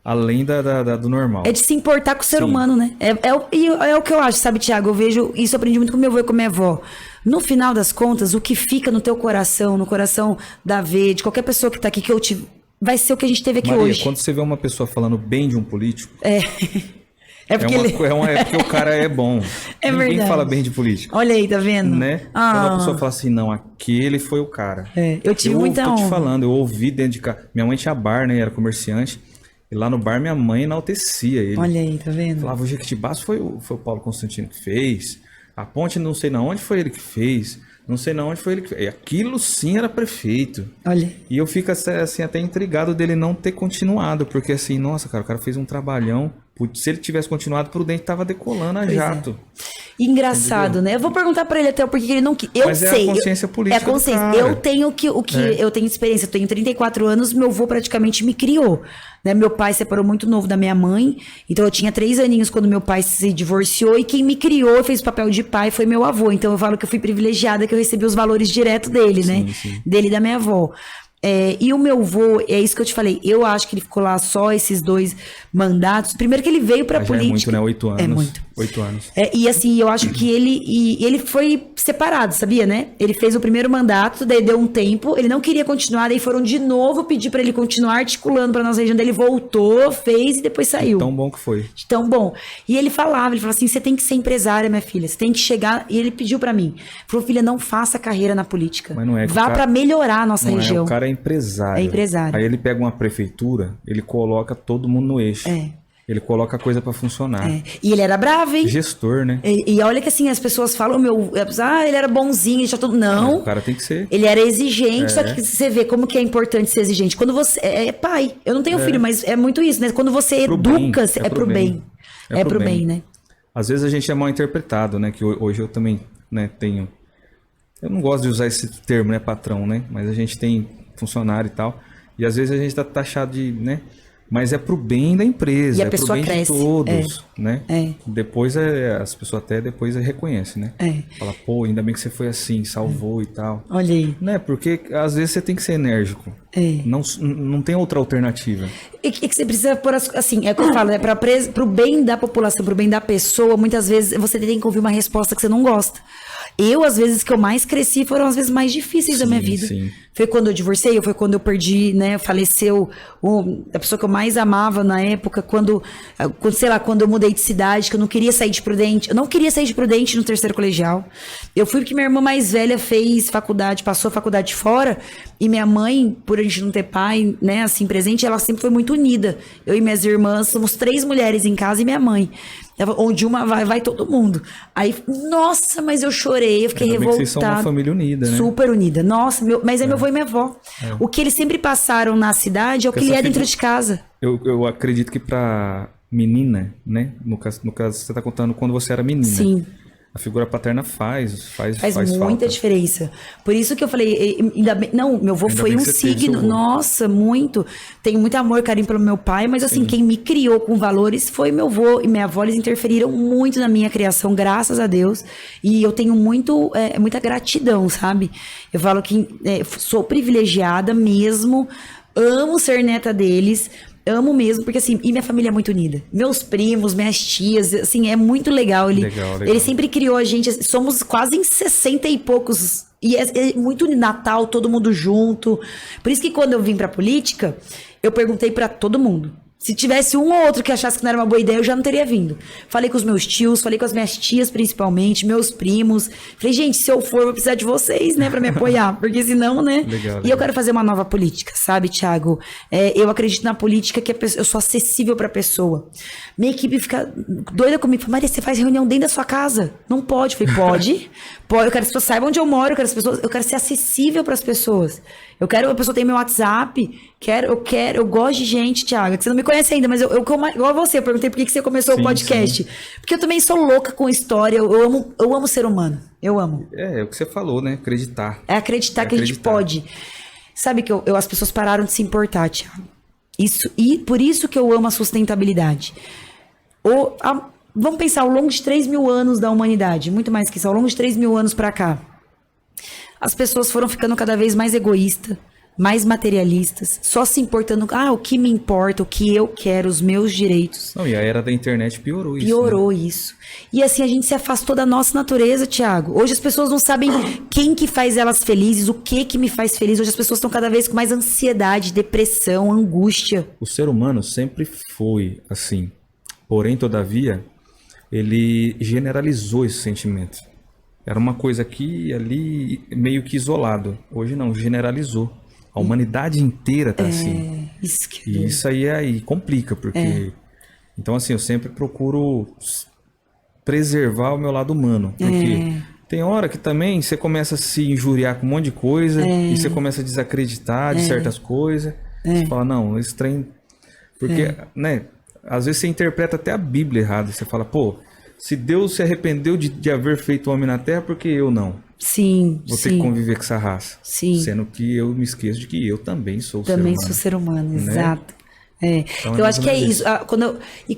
além do normal. É de se importar com o ser Sim. humano, né? É o que eu acho, sabe, Tiago? Eu vejo isso, eu aprendi muito com meu avô e com minha avó. No final das contas, o que fica no teu coração, no coração da V, de qualquer pessoa que tá aqui, vai ser o que a gente teve aqui Maria, hoje. quando você vê uma pessoa falando bem de um político... É porque porque o cara é bom. É Ninguém verdade. fala bem de político. Olha aí, tá vendo? Né? Quando a pessoa fala assim, não, aquele foi o cara. Eu tive muita tô honra. te falando, eu ouvi dentro de casa. Minha mãe tinha bar, né? Era comerciante. E lá no bar minha mãe enaltecia ele. Olha aí, tá vendo? Falava, o Jequitibaço foi o Paulo Constantino que fez. A ponte não sei na onde foi ele que fez. Não sei na onde foi ele que fez. E aquilo sim era prefeito. Olha. E eu fico assim, até intrigado dele não ter continuado. Porque assim, nossa, cara, o cara fez um trabalhão. Se ele tivesse continuado, Prudente tava decolando a jato. Engraçado, né? Eu vou perguntar pra ele até porque ele não quis. Mas é a consciência política. É a consciência. Do cara. Eu tenho eu tenho experiência. Eu tenho 34 anos, meu avô praticamente me criou. Né? Meu pai separou muito novo da minha mãe. Então eu tinha 3 aninhos quando meu pai se divorciou. E quem me criou e fez o papel de pai foi meu avô. Então eu falo que eu fui privilegiada, que eu recebi os valores direto dele, né? Sim. Dele e da minha avó. E o meu avô, é isso que eu te falei, eu acho que ele ficou lá só esses 2 mandatos. Primeiro que ele veio pra política. É muito, né? 8 anos. É muito. 8 anos. E assim, eu acho que ele foi separado, sabia, né? Ele fez o primeiro mandato, daí deu um tempo, ele não queria continuar, daí foram de novo pedir pra ele continuar articulando pra nossa região, daí ele voltou, fez e depois saiu. Tão bom que foi. De tão bom. E ele falava assim, você tem que ser empresária, minha filha, você tem que chegar, e ele pediu pra mim, falou, filha, não faça carreira na política, Mas não é que vá o cara- pra melhorar a nossa Não região. o cara é empresário. É empresário. Aí ele pega uma prefeitura, ele coloca todo mundo no eixo. Ele coloca a coisa pra funcionar. E ele era bravo, hein? Gestor, né? E olha que assim, as pessoas falam, ele era bonzinho, ele já todo. Não. O cara tem que ser. Ele era exigente, só que você vê como que é importante ser exigente. Quando você. É pai. Eu não tenho filho, mas é muito isso, né? Quando você Pro educa, bem, é pro bem. É pro bem, né? Às vezes a gente é mal interpretado, né? Que hoje eu também, né, tenho. Eu não gosto de usar esse termo, né, patrão, né? Mas a gente tem funcionário e tal. E às vezes a gente tá taxado de, né? Mas é pro bem da empresa, E a é pro pessoa bem cresce. de todos, né? É. Depois as pessoas até depois reconhecem, né? Fala, pô, ainda bem que você foi assim, salvou e tal. Olha aí. Né? Porque às vezes você tem que ser enérgico. Não tem outra alternativa. E que você precisa pôr assim, é o que eu falo, né? Pro bem da população, pro bem da pessoa, muitas vezes você tem que ouvir uma resposta que você não gosta. As vezes que eu mais cresci foram as vezes mais difíceis da minha vida. Sim. Foi quando eu divorciei, foi quando eu perdi, né? Faleceu a pessoa que eu mais amava na época, quando eu mudei de cidade, que eu não queria sair de Prudente. Eu não queria sair de Prudente no terceiro colegial. Eu fui porque minha irmã mais velha fez faculdade, passou a faculdade fora, e minha mãe, por a gente não ter pai, né, assim, presente, ela sempre foi muito unida. Eu e minhas irmãs, somos 3 mulheres em casa e minha mãe. Onde uma vai todo mundo. Aí, nossa, mas eu chorei, eu fiquei Ainda bem que revoltada. vocês são uma família unida, né? Super unida. Nossa, mas é meu avô e minha avó. O que eles sempre passaram na cidade é o que Porque é essa dentro figura- de casa. Eu acredito que pra menina, né? No caso você tá contando quando você era menina. Sim. A figura paterna faz Muita falta. diferença. Por isso que eu falei, ainda bem, não, meu avô Ainda foi bem um que você teve signo, seu avô. nossa, muito. Tenho muito amor, carinho pelo meu pai, mas assim, quem me criou com valores foi meu avô e minha avó, eles interferiram muito na minha criação, graças a Deus. E eu tenho muita gratidão, sabe? Eu falo que sou privilegiada mesmo, amo ser neta deles. Amo mesmo, porque assim, e minha família é muito unida. Meus primos, minhas tias, assim, é muito legal. Legal. Ele sempre criou a gente, somos quase em 60 e poucos, e é muito Natal, todo mundo junto. Por isso que quando eu vim pra política, eu perguntei pra todo mundo. Se tivesse um ou outro que achasse que não era uma boa ideia, eu já não teria vindo. Falei com os meus tios, falei com as minhas tias principalmente, meus primos. Falei, gente, se eu for, eu vou precisar de vocês, né, pra me apoiar. Porque senão, né? Legal. E eu quero fazer uma nova política, sabe, Thiago? Eu acredito na política que eu sou acessível pra pessoa. Minha equipe fica doida comigo. Fala, Maria, você faz reunião dentro da sua casa? Não pode. Eu falei, pode. Eu quero que as pessoas saibam onde eu moro, eu quero ser acessível pras pessoas. Eu quero que a pessoa tenha meu WhatsApp. Eu gosto de gente, Thiago, que você não me conhece ainda, mas igual a você, eu perguntei por que você começou o podcast. Porque eu também sou louca com história, eu amo ser humano. Eu amo. É o que você falou, né? Acreditar. É acreditar que a gente pode. Sabe que as pessoas pararam de se importar, Thiago. E por isso que eu amo a sustentabilidade. Vamos pensar, ao longo de 3 mil anos da humanidade, muito mais que isso, ao longo de 3 mil anos pra cá, as pessoas foram ficando cada vez mais egoístas, mais materialistas, só se importando, o que me importa, o que eu quero, os meus direitos. Não, e a era da internet piorou isso. Piorou isso. E assim, a gente se afastou da nossa natureza, Thiago. Hoje as pessoas não sabem quem que faz elas felizes, o que me faz feliz. Hoje as pessoas estão cada vez com mais ansiedade, depressão, angústia. O ser humano sempre foi assim. Porém, todavia, ele generalizou esse sentimento. Era uma coisa aqui e ali, meio que isolado. Hoje não, generalizou. A humanidade inteira tá assim. Isso que E isso aí complica, porque... Então, assim, eu sempre procuro preservar o meu lado humano. Porque tem hora que também você começa a se injuriar com um monte de coisa e você começa a desacreditar de certas coisas. Você fala, não, esse trem... Porque, né, às vezes você interpreta até a Bíblia errado. Você fala, pô, se Deus se arrependeu de haver feito o homem na Terra, por que eu não? Sim, Vou ter que conviver com essa raça. Sim. Sendo que eu me esqueço de que eu também sou Também ser humano. sou ser humano, né? exato. Então, eu acho que é mais isso.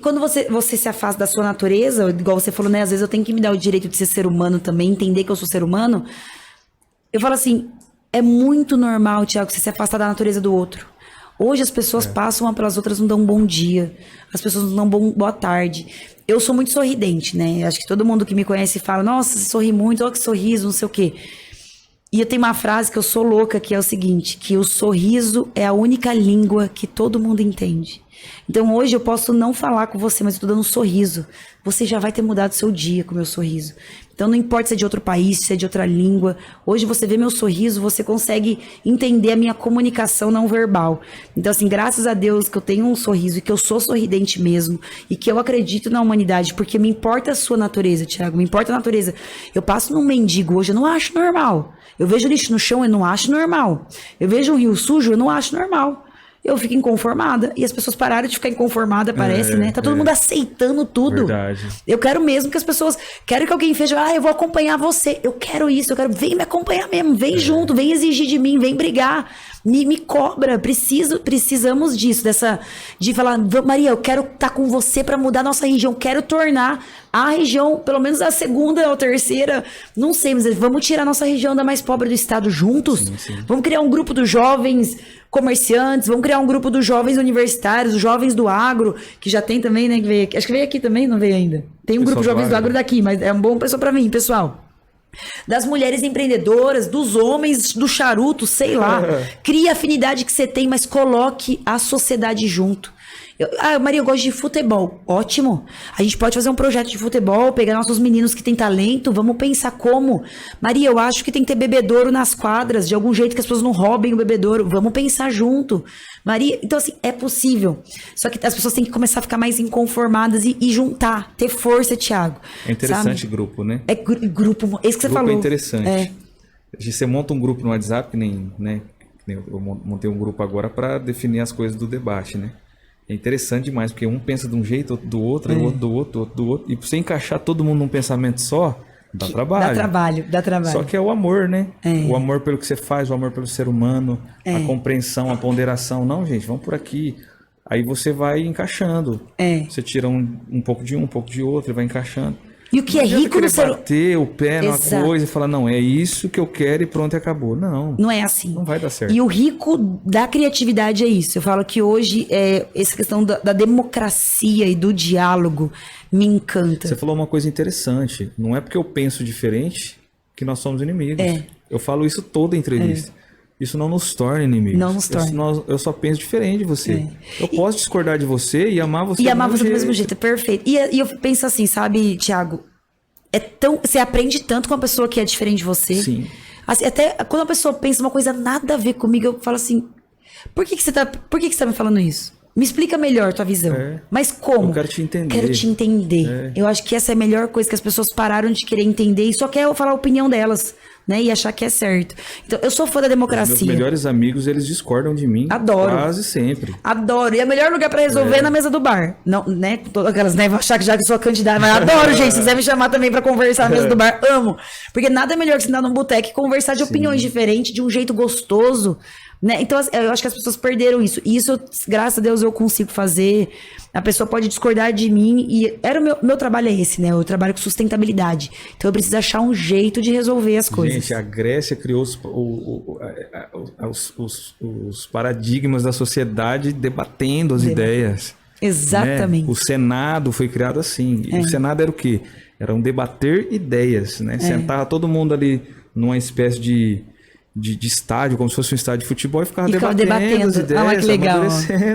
Quando você se afasta da sua natureza, igual você falou, né? Às vezes eu tenho que me dar o direito de ser humano também, entender que eu sou ser humano. Eu falo assim, é muito normal, Thiago, você se afastar da natureza do outro. Hoje as pessoas passam uma pelas outras, não dão um bom dia. As pessoas não dão boa tarde. Eu sou muito sorridente, né? Acho que todo mundo que me conhece fala, nossa, você sorri muito, olha que sorriso, não sei o quê. E eu tenho uma frase que eu sou louca, que é o seguinte, que o sorriso é a única língua que todo mundo entende. Então hoje eu posso não falar com você, mas eu tô dando um sorriso. Você já vai ter mudado seu dia com o meu sorriso. Então não importa se é de outro país, se é de outra língua. Hoje você vê meu sorriso, você consegue entender a minha comunicação não verbal. Então assim, graças a Deus que eu tenho um sorriso e que eu sou sorridente mesmo. E que eu acredito na humanidade, porque me importa a sua natureza, Thiago, me importa a natureza. Eu passo num mendigo hoje, eu não acho normal. Eu vejo lixo no chão, eu não acho normal. Eu vejo um rio sujo, eu não acho normal. Eu fico inconformada. E as pessoas pararam de ficar inconformadas, parece, né? Tá todo mundo aceitando tudo. Verdade. Eu quero mesmo que as pessoas... Quero que alguém veja, eu vou acompanhar você. Eu quero isso, eu quero... Vem me acompanhar mesmo, vem junto, vem exigir de mim, vem brigar. Me cobra. Precisamos disso, de falar, Maria, eu quero estar com você pra mudar a nossa região. Quero tornar a região, pelo menos a segunda ou terceira, não sei, mas vamos tirar a nossa região da mais pobre do estado juntos. Sim. Vamos criar um grupo dos jovens comerciantes, vamos criar um grupo dos jovens universitários, dos jovens do agro, que já tem também, né, que veio aqui. Acho que veio aqui também, não veio ainda. Tem um grupo de jovens do agro daqui, mas é uma boa pessoa pra mim, pessoal. Das mulheres empreendedoras, dos homens do charuto, sei lá. Cria a afinidade que você tem, mas coloque a sociedade junto. Maria, eu gosto de futebol. Ótimo. A gente pode fazer um projeto de futebol, pegar nossos meninos que têm talento, vamos pensar como. Maria, eu acho que tem que ter bebedouro nas quadras, de algum jeito que as pessoas não roubem o bebedouro. Vamos pensar junto. Maria, então assim, é possível. Só que as pessoas têm que começar a ficar mais inconformadas e juntar, ter força, Thiago. É interessante, sabe? Grupo, né? É grupo, esse que você falou. É interessante. É. Você monta um grupo no WhatsApp, que nem, né? Que nem eu montei um grupo agora para definir as coisas do debate, né? É interessante demais, porque um pensa de um jeito, outro do outro, o outro do outro, outro do outro. E pra você encaixar todo mundo num pensamento só, dá trabalho. Dá trabalho. Só que é o amor, né? O amor pelo que você faz, o amor pelo ser humano, a compreensão, a ponderação. Não, gente, vamos por aqui. Aí você vai encaixando. Você tira um pouco de um pouco de outro, e vai encaixando. E o que é rico no ser... bater o pé numa Exato. coisa e falar, não, é isso que eu quero e pronto, e acabou. Não é assim. Não vai dar certo. E o rico da criatividade é isso. Eu falo que hoje, essa questão da democracia e do diálogo me encanta. Você falou uma coisa interessante. Não é porque eu penso diferente que nós somos inimigos. Eu falo isso toda entrevista. Isso não nos torna inimigos. Não nos torna. Eu só penso diferente de você. Eu posso discordar de você e amar você do mesmo jeito. E amar você do mesmo jeito, perfeito. E eu penso assim, sabe, Thiago? Você aprende tanto com uma pessoa que é diferente de você. Sim. Assim, até quando a pessoa pensa uma coisa nada a ver comigo, eu falo assim, por que você tá me falando isso? Me explica melhor a tua visão. Mas como? Eu quero te entender. Quero te entender. Eu acho que essa é a melhor coisa, que as pessoas pararam de querer entender e só querem falar a opinião delas, né? E achar que é certo. Então, eu sou fã da democracia. Os meus melhores amigos, eles discordam de mim. Adoro. Quase sempre. Adoro. E é o melhor lugar pra resolver é na mesa do bar. Não, né? Todas aquelas, né? Vou achar que já que sou candidata. Mas adoro, gente. Se quiser me chamar também pra conversar na mesa do bar, amo. Porque nada é melhor que sentar num boteco e conversar de opiniões diferentes, de um jeito gostoso. Né? Então, eu acho que as pessoas perderam isso. E isso, graças a Deus, eu consigo fazer. A pessoa pode discordar de mim. E meu trabalho é esse, né? Eu trabalho com sustentabilidade. Então, eu preciso achar um jeito de resolver as coisas. Gente, a Grécia criou os paradigmas da sociedade debatendo as ideias. Exatamente. Né? O Senado foi criado assim. E o Senado era o quê? Era um debater ideias, né? Sentava todo mundo ali numa espécie de estádio, como se fosse um estádio de futebol, e ficava debatendo as ideias, mas que legal.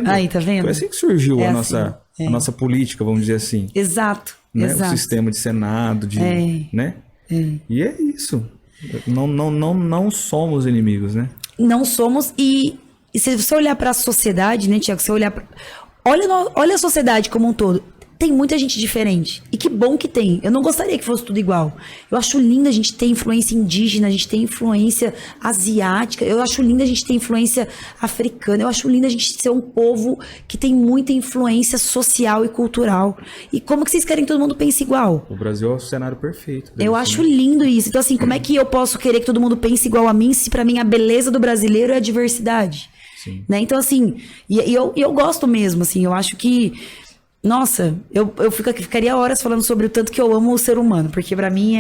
Aí, tá vendo? Foi assim que surgiu a nossa política, vamos dizer assim. Exato. Né? Exato. O sistema de Senado, né? E é isso. Não somos inimigos, né? Não somos. E se você olhar para a sociedade, né, Tiago? Se olhar olha a sociedade como um todo. Tem muita gente diferente. E que bom que tem. Eu não gostaria que fosse tudo igual. Eu acho lindo a gente ter influência indígena, a gente ter influência asiática. Eu acho lindo a gente ter influência africana. Eu acho lindo a gente ser um povo que tem muita influência social e cultural. E como que vocês querem que todo mundo pense igual? O Brasil é o cenário perfeito. Eu acho lindo isso. Então, assim, como é que eu posso querer que todo mundo pense igual a mim, se pra mim a beleza do brasileiro é a diversidade? Sim. Né? Então, assim, eu gosto mesmo, assim, eu acho que Nossa, ficaria horas falando sobre o tanto que eu amo o ser humano, porque pra mim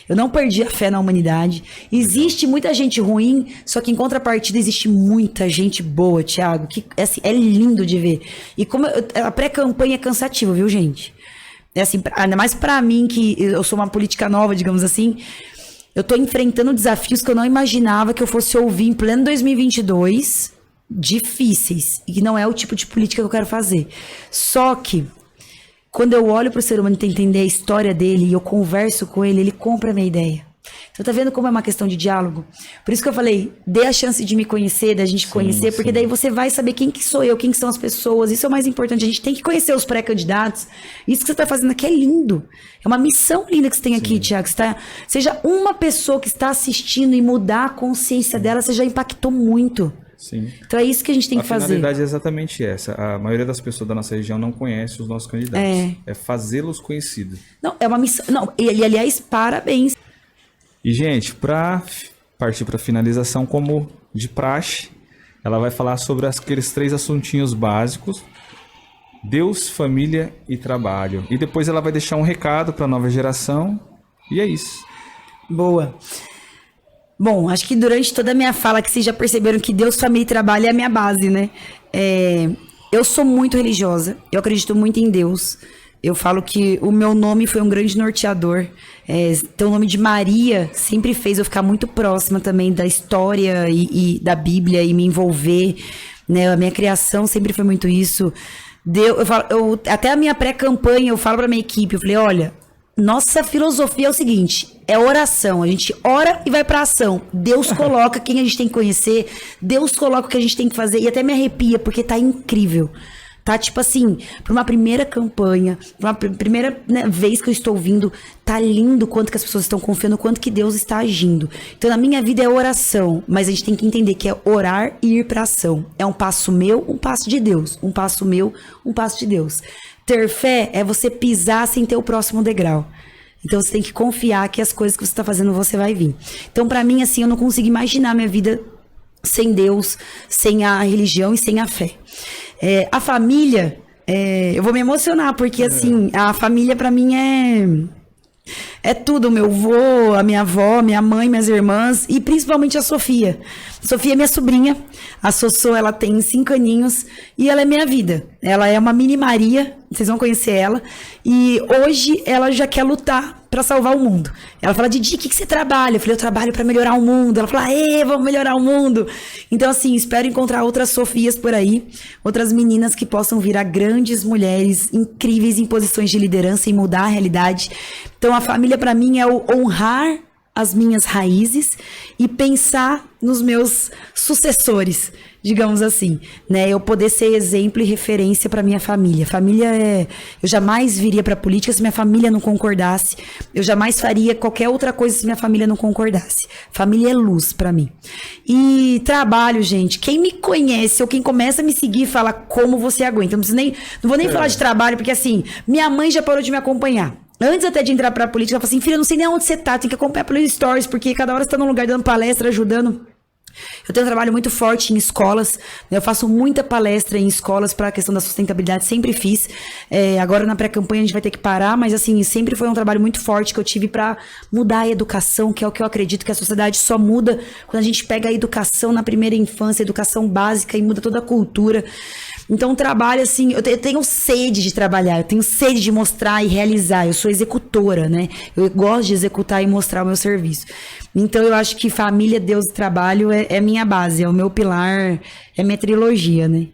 eu não perdi a fé na humanidade. Existe muita gente ruim, só que em contrapartida existe muita gente boa, Thiago, que assim, é lindo de ver. E como a pré-campanha é cansativa, viu, gente? É assim, ainda mais pra mim, que eu sou uma política nova, digamos assim, eu tô enfrentando desafios que eu não imaginava que eu fosse ouvir em pleno 2022, difíceis, e que não é o tipo de política que eu quero fazer. Só que quando eu olho pro ser humano e tento entender a história dele e eu converso com ele, ele compra a minha ideia. Então tá vendo como é uma questão de diálogo? Por isso que eu falei, dê a chance de me conhecer, da gente conhecer, porque daí você vai saber quem que sou eu, quem que são as pessoas. Isso é o mais importante, a gente tem que conhecer os pré-candidatos. Isso que você tá fazendo aqui é lindo. É uma missão linda que você tem aqui, Thiago. Seja uma pessoa que está assistindo e mudar a consciência dela, você já impactou muito. Sim. Então é isso que a gente tem que fazer. A finalidade é exatamente essa. A maioria das pessoas da nossa região não conhece os nossos candidatos. É fazê-los conhecidos. Não, é uma missão. Não, e aliás, parabéns. E, gente, para partir para finalização, como de praxe, ela vai falar sobre aqueles 3 assuntinhos básicos: Deus, família e trabalho. E depois ela vai deixar um recado para a nova geração. E é isso. Boa. Bom, acho que durante toda a minha fala que vocês já perceberam que Deus, família e trabalho é a minha base, né? Eu sou muito religiosa, eu acredito muito em Deus. Eu falo que o meu nome foi um grande norteador. Então, o nome de Maria sempre fez eu ficar muito próxima também da história e da Bíblia e me envolver, né? A minha criação sempre foi muito isso. Até a minha pré-campanha, eu falo pra minha equipe, eu falei, olha, nossa filosofia é o seguinte, é oração, a gente ora e vai pra ação. Deus coloca quem a gente tem que conhecer, Deus coloca o que a gente tem que fazer, e até me arrepia, porque tá incrível. Tá, tipo assim, pra uma primeira campanha, pra uma primeira, né, vez que eu estou ouvindo, tá lindo o quanto que as pessoas estão confiando, o quanto que Deus está agindo. Então, na minha vida é oração, mas a gente tem que entender que é orar e ir pra ação. É um passo meu, um passo de Deus. Um passo meu, um passo de Deus. Ter fé é você pisar sem ter o próximo degrau. Então, você tem que confiar que as coisas que você tá fazendo, você vai vir. Então, pra mim, assim, eu não consigo imaginar minha vida sem Deus, sem a religião e sem a fé. A família, eu vou me emocionar, porque assim, a família pra mim é tudo. Meu avô, a minha avó, minha mãe, minhas irmãs e principalmente a Sofia. Sofia é minha sobrinha, a Sossô, ela tem 5 aninhos e ela é minha vida. Ela é uma mini Maria, vocês vão conhecer ela. E hoje ela já quer lutar pra salvar o mundo. Ela fala, Didi, o que você trabalha? Eu falei, eu trabalho pra melhorar o mundo. Ela fala, vamos melhorar o mundo. Então, assim, espero encontrar outras Sofias por aí, outras meninas que possam virar grandes mulheres incríveis em posições de liderança e mudar a realidade. Então, a família pra mim é o honrar as minhas raízes e pensar nos meus sucessores, digamos assim, né? Eu poder ser exemplo e referência para minha família. Família eu jamais viria para política se minha família não concordasse. Eu jamais faria qualquer outra coisa se minha família não concordasse. Família é luz para mim. E trabalho, gente. Quem me conhece ou quem começa a me seguir fala como você aguenta. Não vou nem falar de trabalho, porque assim, minha mãe já parou de me acompanhar. Antes até de entrar pra política, ela falou assim, filha, eu não sei nem onde você tá, tem que acompanhar pelos stories, porque cada hora você tá num lugar dando palestra, ajudando. Eu tenho um trabalho muito forte em escolas, né? Eu faço muita palestra em escolas para a questão da sustentabilidade, sempre fiz. Agora na pré-campanha a gente vai ter que parar, mas assim, sempre foi um trabalho muito forte que eu tive para mudar a educação, que é o que eu acredito que a sociedade só muda quando a gente pega a educação na primeira infância, a educação básica e muda toda a cultura. Então, trabalho, assim, eu tenho sede de trabalhar, eu tenho sede de mostrar e realizar. Eu sou executora, né? Eu gosto de executar e mostrar o meu serviço. Então, eu acho que família, Deus e trabalho é minha base, é o meu pilar, é minha trilogia, né?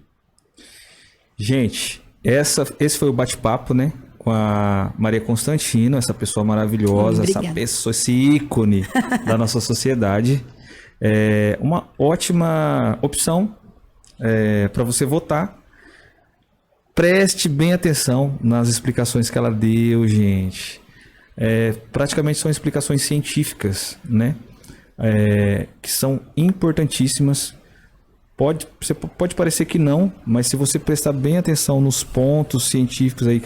Gente, esse foi o bate-papo, né? Com a Maria Constantino, essa pessoa maravilhosa, Obrigada. essa pessoa, esse ícone da nossa sociedade. É uma ótima opção para você votar. Preste bem atenção nas explicações que ela deu, gente. Praticamente são explicações científicas, né? Que são importantíssimas. Pode parecer que não, mas se você prestar bem atenção nos pontos científicos aí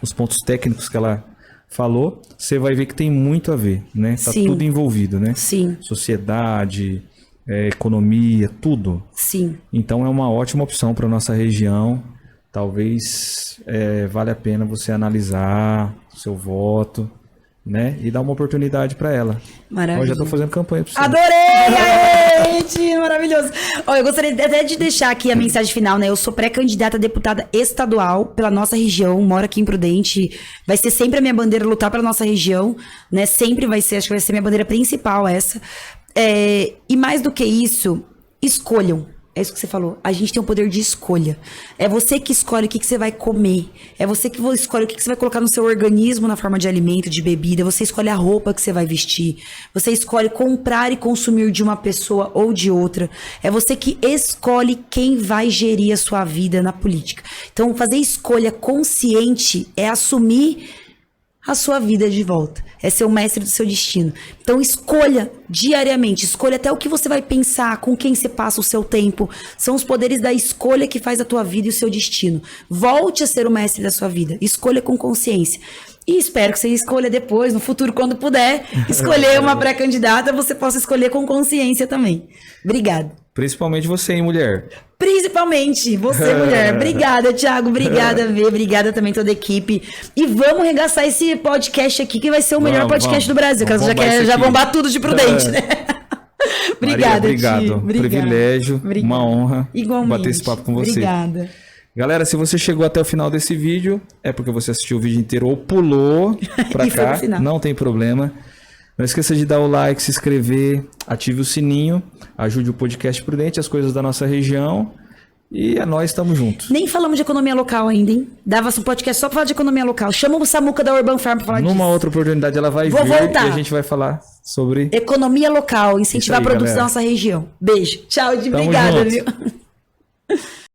os pontos técnicos que ela falou, você vai ver que tem muito a ver, né? Tá Sim. tudo envolvido, né? Sim. Sociedade, economia, tudo. Sim. Então é uma ótima opção para nossa região. talvez vale a pena você analisar o seu voto, né? E dar uma oportunidade para ela. Maravilha. Eu já tô fazendo campanha para você. Adorei! Aê, gente, maravilhoso. Ó, eu gostaria até de deixar aqui a mensagem final, né? Eu sou pré-candidata a deputada estadual pela nossa região, moro aqui em Prudente. Vai ser sempre a minha bandeira lutar pela nossa região, né? Sempre vai ser, acho que vai ser minha bandeira principal essa. E mais do que isso, escolham. É isso que você falou. A gente tem o poder de escolha. É você que escolhe o que você vai comer. É você que escolhe o que você vai colocar no seu organismo na forma de alimento, de bebida. Você escolhe a roupa que você vai vestir. Você escolhe comprar e consumir de uma pessoa ou de outra. É você que escolhe quem vai gerir a sua vida na política. Então, fazer escolha consciente é assumir a sua vida de volta. É ser o mestre do seu destino. Então escolha diariamente, escolha até o que você vai pensar, com quem você passa o seu tempo. São os poderes da escolha que faz a tua vida e o seu destino. Volte a ser o mestre da sua vida. Escolha com consciência. E espero que você escolha depois, no futuro, quando puder, escolher uma pré-candidata, você possa escolher com consciência também. Obrigada. Principalmente você, hein, mulher? Principalmente você, mulher. Obrigada, Thiago. Obrigada, Vê. Obrigada também toda a equipe. E vamos arregaçar esse podcast aqui, que vai ser o melhor podcast do Brasil. Que já quer já bombar tudo de Prudente, né? Obrigada, Maria, obrigado. Ti. Privilégio, uma honra Igualmente. bater esse papo com você. Obrigada. Galera, se você chegou até o final desse vídeo, é porque você assistiu o vídeo inteiro ou pulou pra E foi cá, pro final. não tem problema. Não esqueça de dar o like, se inscrever, ative o sininho, ajude o podcast Prudente, as coisas da nossa região. E nós estamos juntos. Nem falamos de economia local ainda, hein? Dava-se um podcast só pra falar de economia local. Chama o Samuca da Urban Farm pra falar disso. Numa outra oportunidade ela vai Vou vir voltar. e a gente vai falar sobre... Economia local, incentivar Isso aí, produtos da galera. nossa região. Beijo. Tchau, Tamo obrigada, junto. viu?